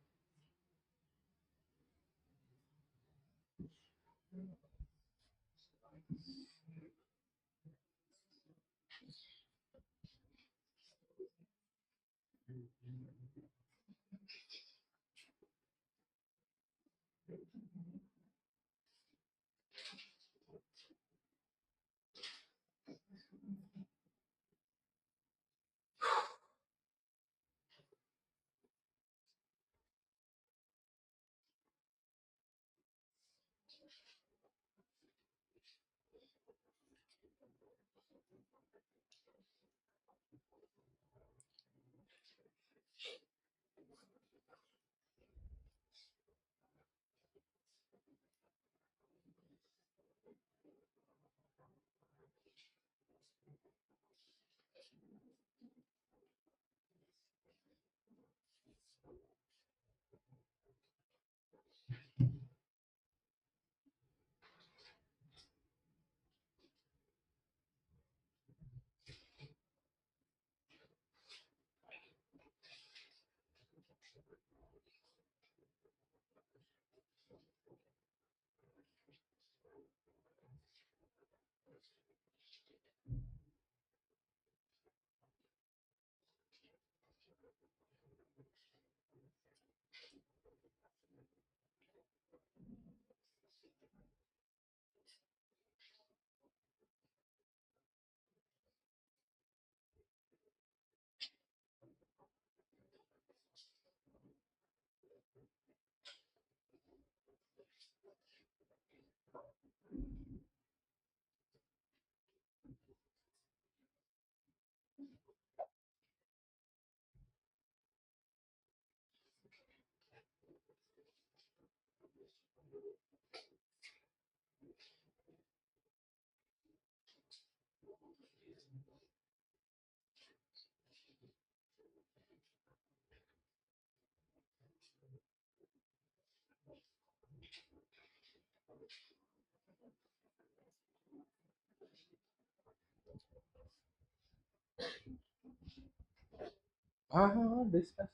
हाँ हाँ हाँ, डिस्कस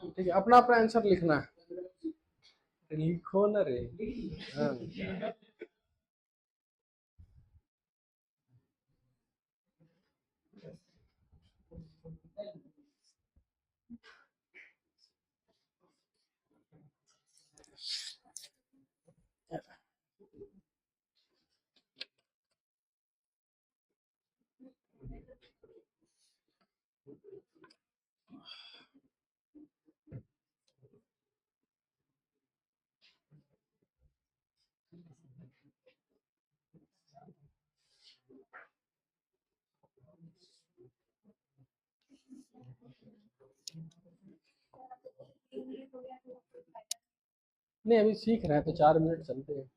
ठीक है, अपना अपना आंसर लिखना है, लिखो ना रे। हाँ। नहीं, अभी सीख रहे हैं तो 4 मिनट चलते हैं।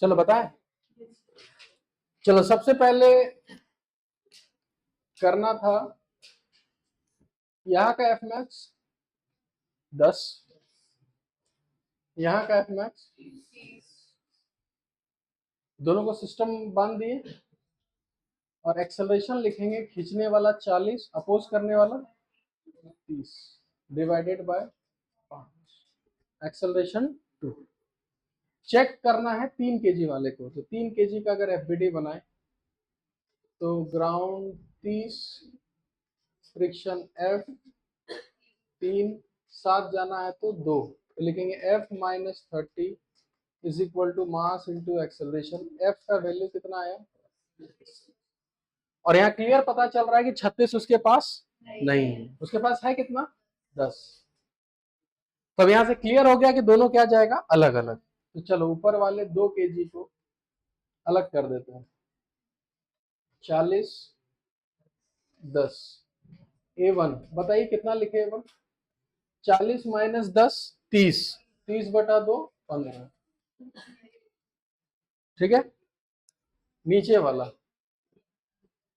चलो बताएं। चलो सबसे पहले करना था यहाँ का एफ मैक्स 10, यहाँ का एफ मैक्स, दोनों को सिस्टम बांध दिए, और एक्सेलरेशन लिखेंगे खींचने वाला 40, अपोज करने वाला 30, डिवाइडेड बाय 5, एक्सेलरेशन 2। चेक करना है 3 kg वाले को, तो 3 kg का अगर एफबीडी बनाए तो ग्राउंड 30, फ्रिक्शन F 3, 7 जाना है तो 2, तो लिखेंगे F minus 30 is equal to mass into acceleration. F का वैल्यू कितना आया, और यहाँ क्लियर पता चल रहा है कि 36 उसके पास नहीं है, उसके पास है कितना 10। तो अब यहाँ से क्लियर हो गया कि दोनों क्या जाएगा अलग अलग। तो चलो ऊपर वाले 2 kg को अलग कर देते हैं, 40 10, A1 बताइए कितना लिखे A1, 40 माइनस 10 30, 30/2 15, ठीक है। नीचे वाला,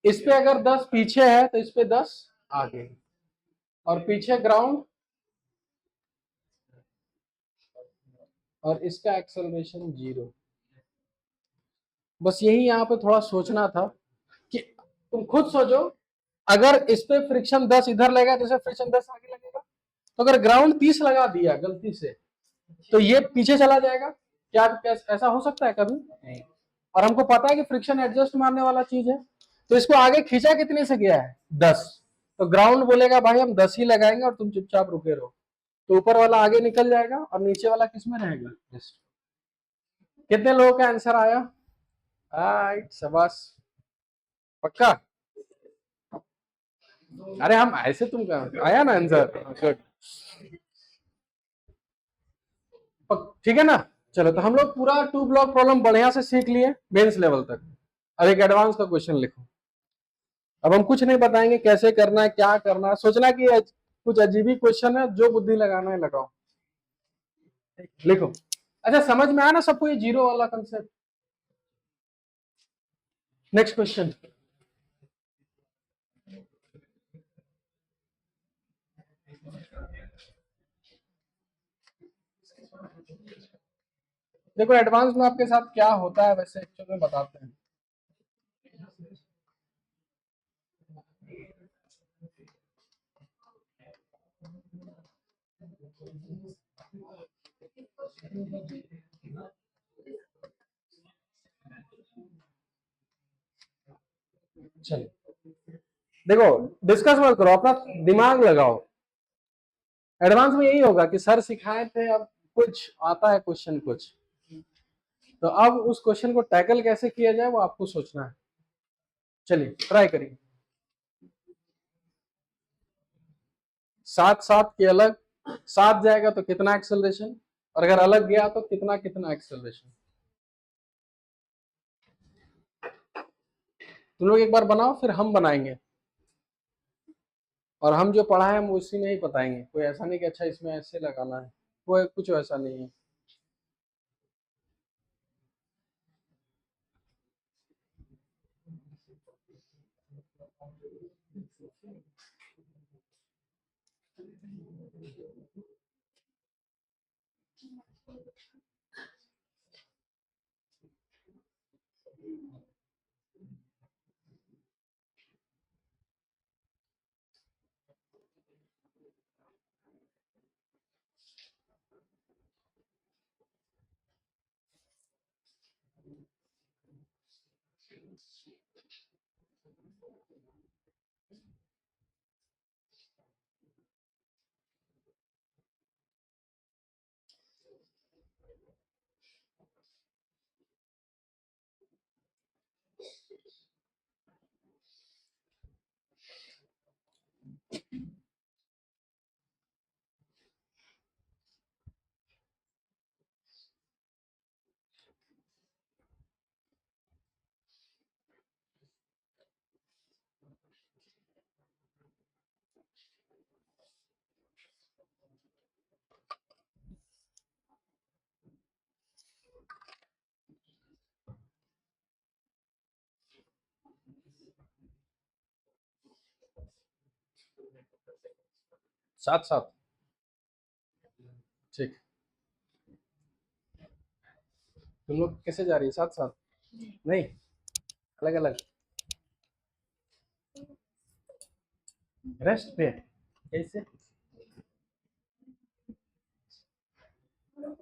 इस पे अगर 10 पीछे है तो इस पे 10 आगे, और पीछे ग्राउंड, और इसका एक्सेलरेशन 0। बस यही यहाँ पे थोड़ा सोचना था कि तुम खुद सोचो, अगर इस पे फ्रिक्शन 10 इधर लगेगा तो इसे फ्रिक्शन 10 आगे लगेगा, तो अगर ग्राउंड 30 लगा दिया गलती से तो ये पीछे चला जाएगा, क्या ऐसा हो सकता है कभी नहीं। और हमको पता है कि फ्रिक्शन एडजस्ट मारने वाला चीज है, तो इसको आगे खींचा कितने से गया है 10, तो ग्राउंड बोलेगा भाई हम 10 ही लगाएंगे और तुम चुपचाप रुके रहो, तो ऊपर वाला आगे निकल जाएगा और नीचे वाला किसमें रहेगा। कितने लोगों का आंसर आया, राइट, शाबाश, पक्का। अरे हम ऐसे, तुम कहा आया ना आंसर, गुड, ठीक है ना। चलो तो हम लोग पूरा 2 ब्लॉक प्रॉब्लम बढ़िया से सीख लिए मेंस लेवल तक। अब एक एडवांस का क्वेश्चन लिखो। अब हम कुछ नहीं बताएंगे कैसे करना है, क्या करना है, सोचना कि कुछ अजीब ही क्वेश्चन है, जो बुद्धि लगाना है लगाओ, लिखो। अच्छा समझ में आया ना सबको ये जीरो वाला कंसेप्ट। नेक्स्ट क्वेश्चन, देखो एडवांस में आपके साथ क्या होता है वैसे एक्चुअल में बताते हैं। चलिए देखो, डिस्कस मत करो, अपना दिमाग लगाओ। एडवांस में यही होगा कि सर सिखाए थे, अब कुछ आता है क्वेश्चन कुछ, तो अब उस क्वेश्चन को टैकल कैसे किया जाए वो आपको सोचना है। चलिए ट्राई करिए। 7 7 के अलग, 7 जाएगा तो कितना एक्सेलरेशन, और अगर अलग गया तो कितना कितना एक्सेलरेशन। तुम लोग एक बार बनाओ, फिर हम बनाएंगे, और हम जो पढ़ा है हम उसी में ही बताएंगे। कोई ऐसा नहीं कि अच्छा इसमें ऐसे लगाना है, कोई कुछ ऐसा नहीं है। साथ साथ, ठीक। तुम लोग कैसे जा रही है, साथ साथ? नहीं, अलग अलग। रेस्ट पे कैसे?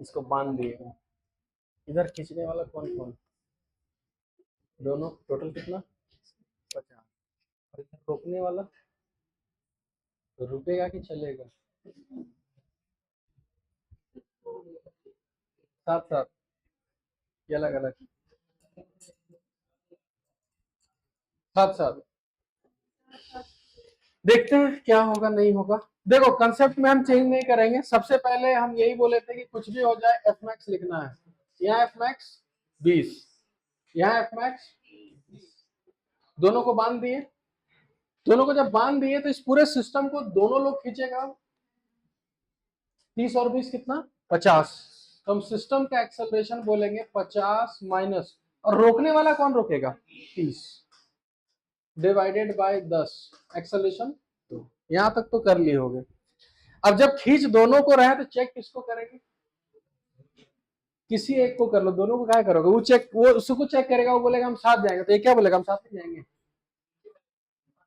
इसको बांध दिए। इधर खींचने वाला कौन कौन? दोनों टोटल कितना? 50। और इधर रोकने वाला तो रुकेगा कि चलेगा? साथ साथ या अलग अलग? साथ साथ। देखते हैं क्या होगा नहीं होगा। देखो कंसेप्ट में हम चेंज नहीं करेंगे। सबसे पहले हम यही बोले थे कि कुछ भी हो जाए एफ मैक्स लिखना है। यहाँ एफ मैक्स 20, यहाँ एफ मैक्स, दोनों को बांध दिए। दोनों को जब बांध दिए तो इस पूरे सिस्टम को दोनों लोग खींचेगा। 30 और 20 कितना? 50। तो हम सिस्टम का एक्सेलरेशन बोलेंगे 50 माइनस, और रोकने वाला कौन रोकेगा? 30 डिवाइडेड बाय 10, एक्सेलरेशन 2। यहां तक तो कर लिए होगे। अब जब खींच दोनों को रहे तो चेक किसको करेंगे? किसी एक को कर लो, दोनों को क्या करोगे? वो चेक, वो उसको चेक करेगा, वो बोलेगा हम साथ जाएंगे, तो ये क्या बोलेगा? हम साथ में जाएंगे।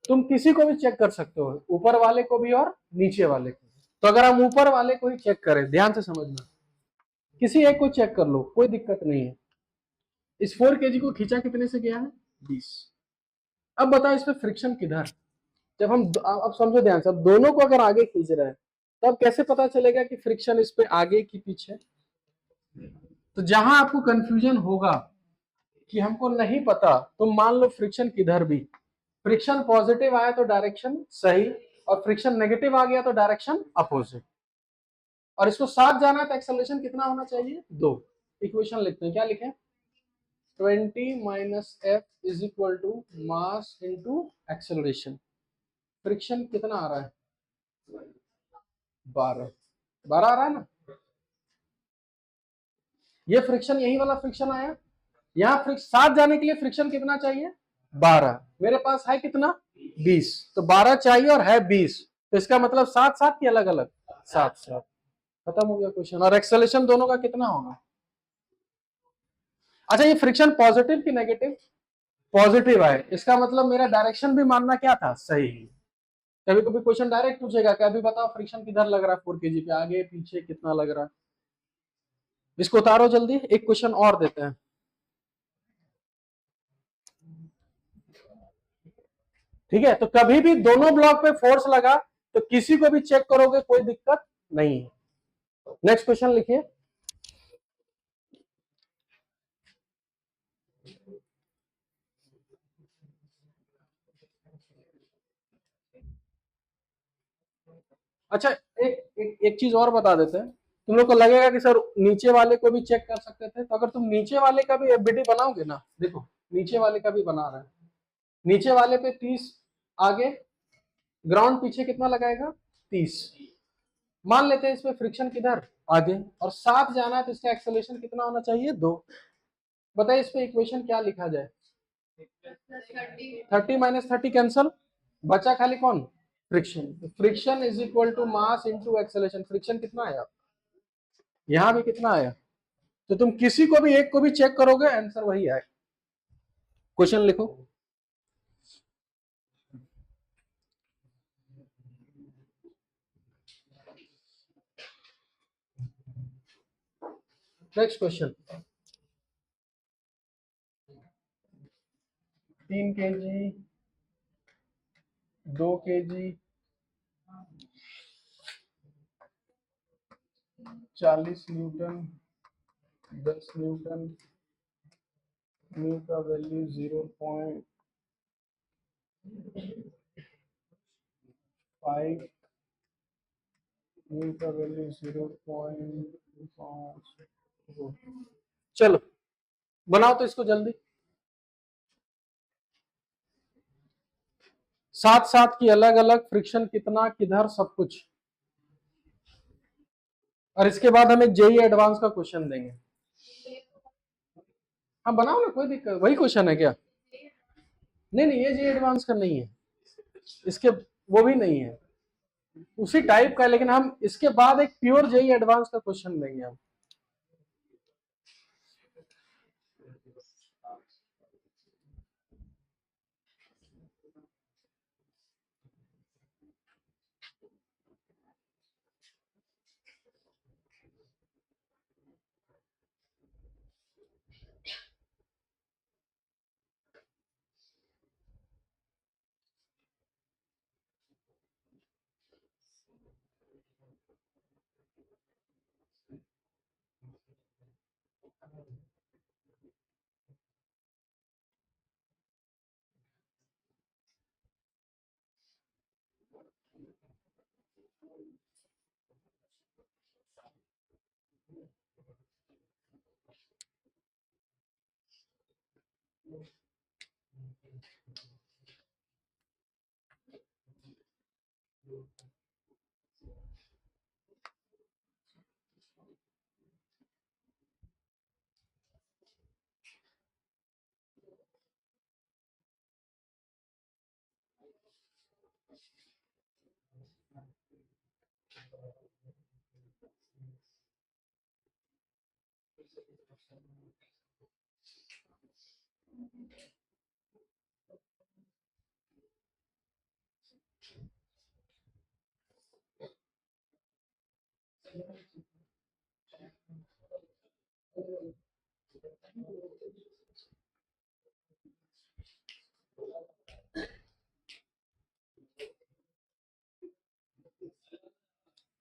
तुम किसी को भी चेक कर सकते हो, ऊपर वाले को भी और नीचे वाले को। तो अगर हम ऊपर वाले को ही चेक करें, ध्यान से समझना, किसी एक को चेक कर लो, कोई दिक्कत नहीं है। इस 4 kg को खींचा कितने से गया है? 20। अब बताओ इसमें फ्रिक्शन किधर? जब हम अब समझो ध्यान से, अब दोनों को अगर आगे खींच रहे हैं तो अब कैसे पता चलेगा कि फ्रिक्शन इस पे आगे की पीछे? तो जहां आपको कंफ्यूजन होगा कि हमको नहीं पता, तो मान लो फ्रिक्शन किधर भी, फ्रिक्शन पॉजिटिव आया तो डायरेक्शन सही, और फ्रिक्शन नेगेटिव आ गया तो डायरेक्शन अपोजिट। और इसको साथ जाना है तो एक्सेलरेशन कितना होना चाहिए? 2। इक्वेशन लिखते हैं, क्या लिखें? 20 minus F is equal to mass into acceleration. Friction कितना आ रहा है? 12। 12 आ रहा है ना? ये फ्रिक्शन, यही वाला फ्रिक्शन आया। यहाँ साथ जाने के लिए फ्रिक्शन कितना चाहिए? 12। मेरे पास है कितना? 20। तो 12 चाहिए और है 20। तो इसका मतलब साथ साथ की अलग अलग? साथ साथ। खत्म हो गया क्वेश्चन। और एक्सेलरेशन दोनों का कितना होगा? अच्छा, ये फ्रिक्शन पॉजिटिव कि नेगेटिव? पॉजिटिव है, इसका मतलब मेरा डायरेक्शन भी मानना क्या था? सही। कभी कभी क्वेश्चन डायरेक्ट पूछेगा कि अभी बताओ फ्रिक्शन किधर लग रहा है 4 kg पे, आगे पीछे कितना लग रहा है। इसको उतारो जल्दी, एक क्वेश्चन और देते हैं। ठीक है, तो कभी भी दोनों ब्लॉक पे फोर्स लगा तो किसी को भी चेक करोगे, कोई दिक्कत नहीं है। नेक्स्ट क्वेश्चन लिखिए। अच्छा, एक चीज और बता देते हैं। तुम लोग को लगेगा कि सर नीचे वाले को भी चेक कर सकते थे, तो अगर तुम नीचे वाले का भी एफबीटी बनाओगे ना, देखो नीचे वाले का भी बना रहे हैं, नीचे वाले पे 30 आगे, ग्राउंड पीछे कितना लगाएगा 30। मान लेते हैं इसमें फ्रिक्शन किधर आगे और 7 जाना है, तो इसका एक्सेलरेशन कितना होना चाहिए 2। बताइए इस पे इक्वेशन क्या लिखा जाए? 30 माइनस 30 कैंसल, बचा खाली कौन? Friction. Friction is equal to mass into acceleration. Friction कितना आया? यहां भी कितना आया? तो तुम किसी को भी एक को भी चेक करोगे आंसर वही आए। क्वेश्चन लिखो। Next question. 3 kg, 2 kg, 40 Newton, 10 Newton, mu का वैल्यू 0.5, म्यू का वैल्यू 0.5। चलो बनाओ तो इसको जल्दी। साथ साथ की अलग अलग फ्रिक्शन कितना किधर सब कुछ, और इसके बाद हम एक जेई एडवांस का क्वेश्चन देंगे। हाँ बनाओ ना, कोई दिक्कत, वही क्वेश्चन है क्या? नहीं नहीं, ये जेई एडवांस का नहीं है, इसके वो भी नहीं है, उसी टाइप का है, लेकिन हम इसके बाद एक प्योर जेई एडवांस का क्वेश्चन देंगे हम।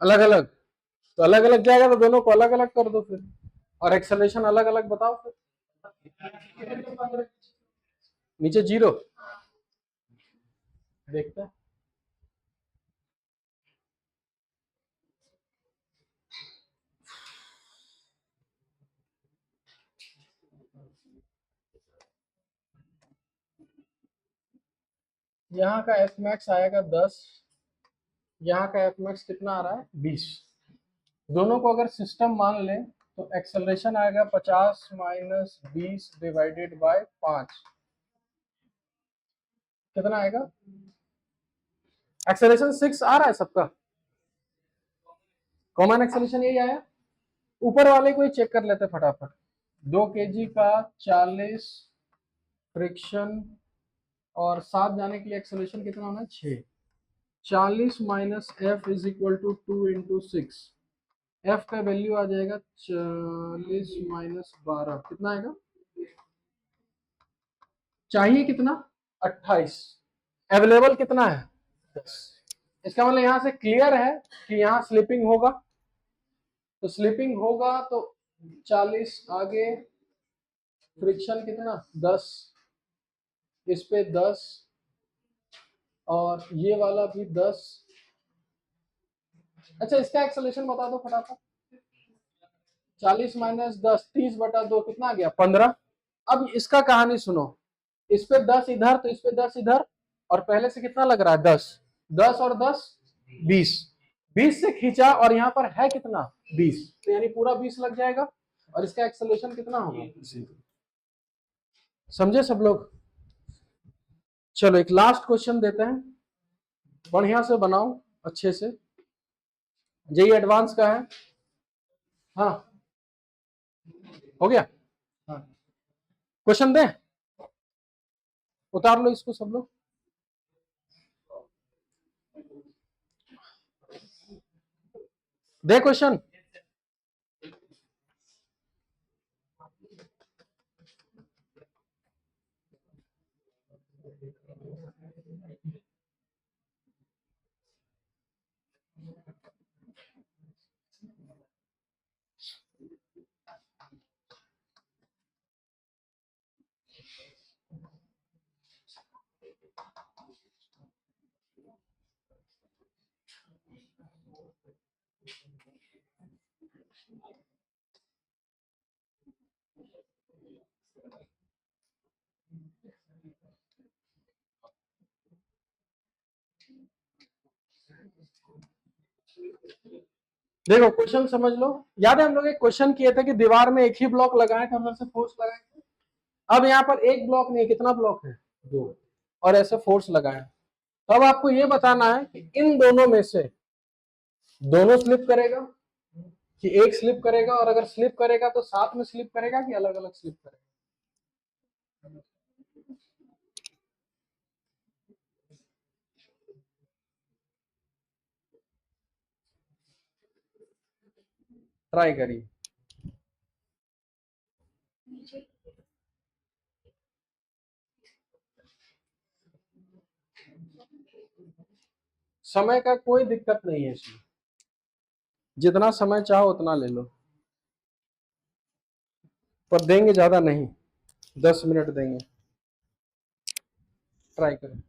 अलग अलग, तो अलग अलग जाएगा तो दोनों को अलग अलग कर दो फिर, और एक्सेलरेशन अलग अलग बताओ फिर। नीचे 0 देखते हैं। यहाँ का एफ मैक्स आएगा 10, यहाँ का एफ मैक्स कितना आ रहा है 20। दोनों को अगर सिस्टम मान लें तो एक्सेलरेशन आएगा 50 माइनस 20 डिवाइडेड बाय 5, कितना आएगा? एक्सेलरेशन 6 आ रहा है सबका, कॉमन एक्सेलरेशन यही आया। ऊपर वाले को ही चेक कर लेते फटाफट। 2 kg का 40 फ्रिक्शन और 7 जाने के लिए एक्सेलरेशन कितना होना है 6। 40 minus F is equal to 2 × 6। F का वैल्यू आ जाएगा 40 माइनस 12, कितना आएगा? चाहिए कितना? 28। अवेलेबल कितना है 10। इसका मतलब यहां से क्लियर है कि यहाँ स्लिपिंग होगा, तो स्लिपिंग होगा तो 40 आगे, फ्रिक्शन कितना 10, इस पे 10 और ये वाला भी 10। अच्छा इसका एक्सेलरेशन बता दो फटाफट। 40 माइनस 10, 30/2 कितना आ गया 15। अब इसका कहानी सुनो, इस पे 10 इधर तो इस पे 10 इधर, और पहले से कितना लग रहा है 10, 10 और 10 20, 20 से खींचा और यहाँ पर है कितना 20, तो यानी पूरा 20 लग जाएगा, और इसका एक्सेलरेशन कितना होगा। समझे सब लोग। चलो एक लास्ट क्वेश्चन देते हैं, बढ़िया से बनाओ अच्छे से, जेई एडवांस का है। हाँ हो गया। हाँ क्वेश्चन दें, उतार लो इसको सब लोग। दे क्वेश्चन। देखो क्वेश्चन समझ लो, याद है हम लोग एक क्वेश्चन किए थे कि दीवार में एक ही ब्लॉक लगाए थे, अंदर से फोर्स लगाए थे। अब यहाँ पर एक ब्लॉक नहीं, कितना ब्लॉक है 2, और ऐसे फोर्स लगाए। तो अब आपको ये बताना है कि इन दोनों में से दोनों स्लिप करेगा कि एक स्लिप करेगा, और अगर स्लिप करेगा तो साथ में स्लिप करेगा कि अलग अलग स्लिप करेगा। ट्राई करिए। समय का कोई दिक्कत नहीं है इसमें, जितना समय चाहो उतना ले लो, पर देंगे ज्यादा नहीं, 10 मिनट देंगे। ट्राई करें।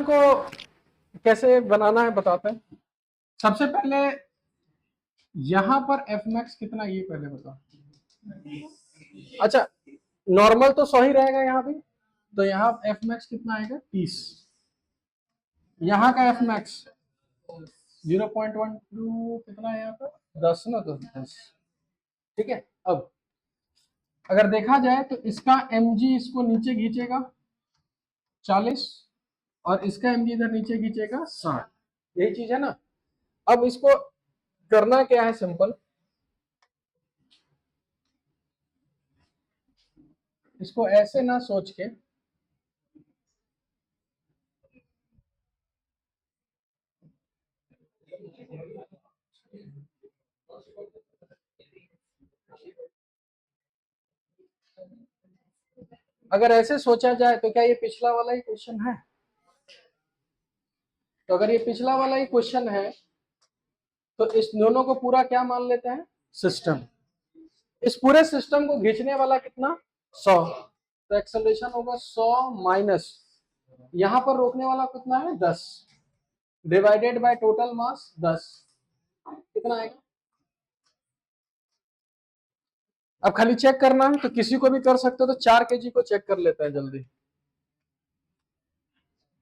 को कैसे बनाना है बताते हैं। सबसे पहले यहां पर एफ मैक्स कितना ये पहले बताओ। अच्छा नॉर्मल तो 100 ही रहेगा यहाँ भी, तो यहाँ एफ मैक्स कितना आएगा 30। यहाँ का एफ मैक्स 0.12 कितना है यहाँ पर 10 ना, तो 10। ठीक है, अब अगर देखा जाए तो इसका mg इसको नीचे खींचेगा 40 और इसका mg इधर नीचे खींचेगा 60। यही चीज है ना। अब इसको करना क्या है, सिंपल, इसको ऐसे ना सोच के अगर ऐसे सोचा जाए तो क्या ये पिछला वाला ही क्वेश्चन है। तो अगर ये पिछला वाला ही क्वेश्चन है तो इस दोनों को पूरा क्या मान लेते हैं, सिस्टम। इस पूरे सिस्टम को खींचने वाला कितना 100, तो एक्सेलरेशन होगा 100 माइनस यहां पर रोकने वाला कितना है 10 डिवाइडेड बाय टोटल मास 10, कितना आएगा। अब खाली चेक करना है तो किसी को भी कर सकते हो, तो 4 केजी को चेक कर लेते हैं जल्दी।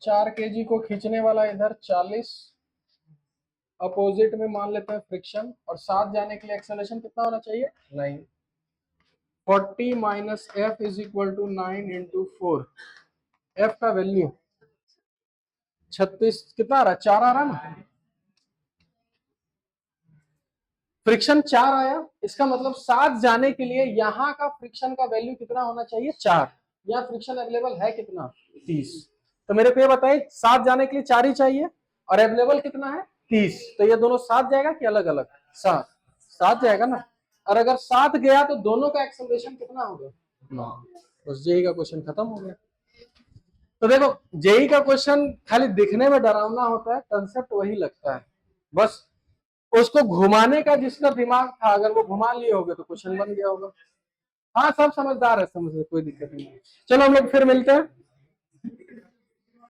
4 केजी को खींचने वाला इधर 40, अपोजिट में मान लेते हैं फ्रिक्शन, और साथ जाने के लिए एक्सेलरेशन कितना होना चाहिए 9। 40 minus F is equal to 9 into 4। F का वैल्यू 36 कितना आ रहा है 4 आ रहा है ना। फ्रिक्शन 4 आया, इसका मतलब साथ जाने के लिए यहाँ का फ्रिक्शन का वैल्यू कितना होना चाहिए 4। यहाँ फ्रिक्शन अवेलेबल है कितना 30। तो मेरे को ये बताइए साथ जाने के लिए 4 ही चाहिए और अवेलेबल कितना है 30, तो ये दोनों साथ जाएगा कि अलग अलग, साथ साथ जाएगा ना। और अगर साथ गया तो दोनों का एक्सेलरेशन कितना होगा 9। बस जेई का क्वेश्चन खत्म हो गया। तो देखो जेई का क्वेश्चन खाली दिखने में डरावना होता है, कंसेप्ट वही लगता है, बस उसको घुमाने का जिसका दिमाग था अगर वो घुमा लिए होगे तो क्वेश्चन बन गया होगा। हाँ सब समझदार है, समझ कोई दिक्कत नहीं। चलो हम लोग फिर मिलते हैं।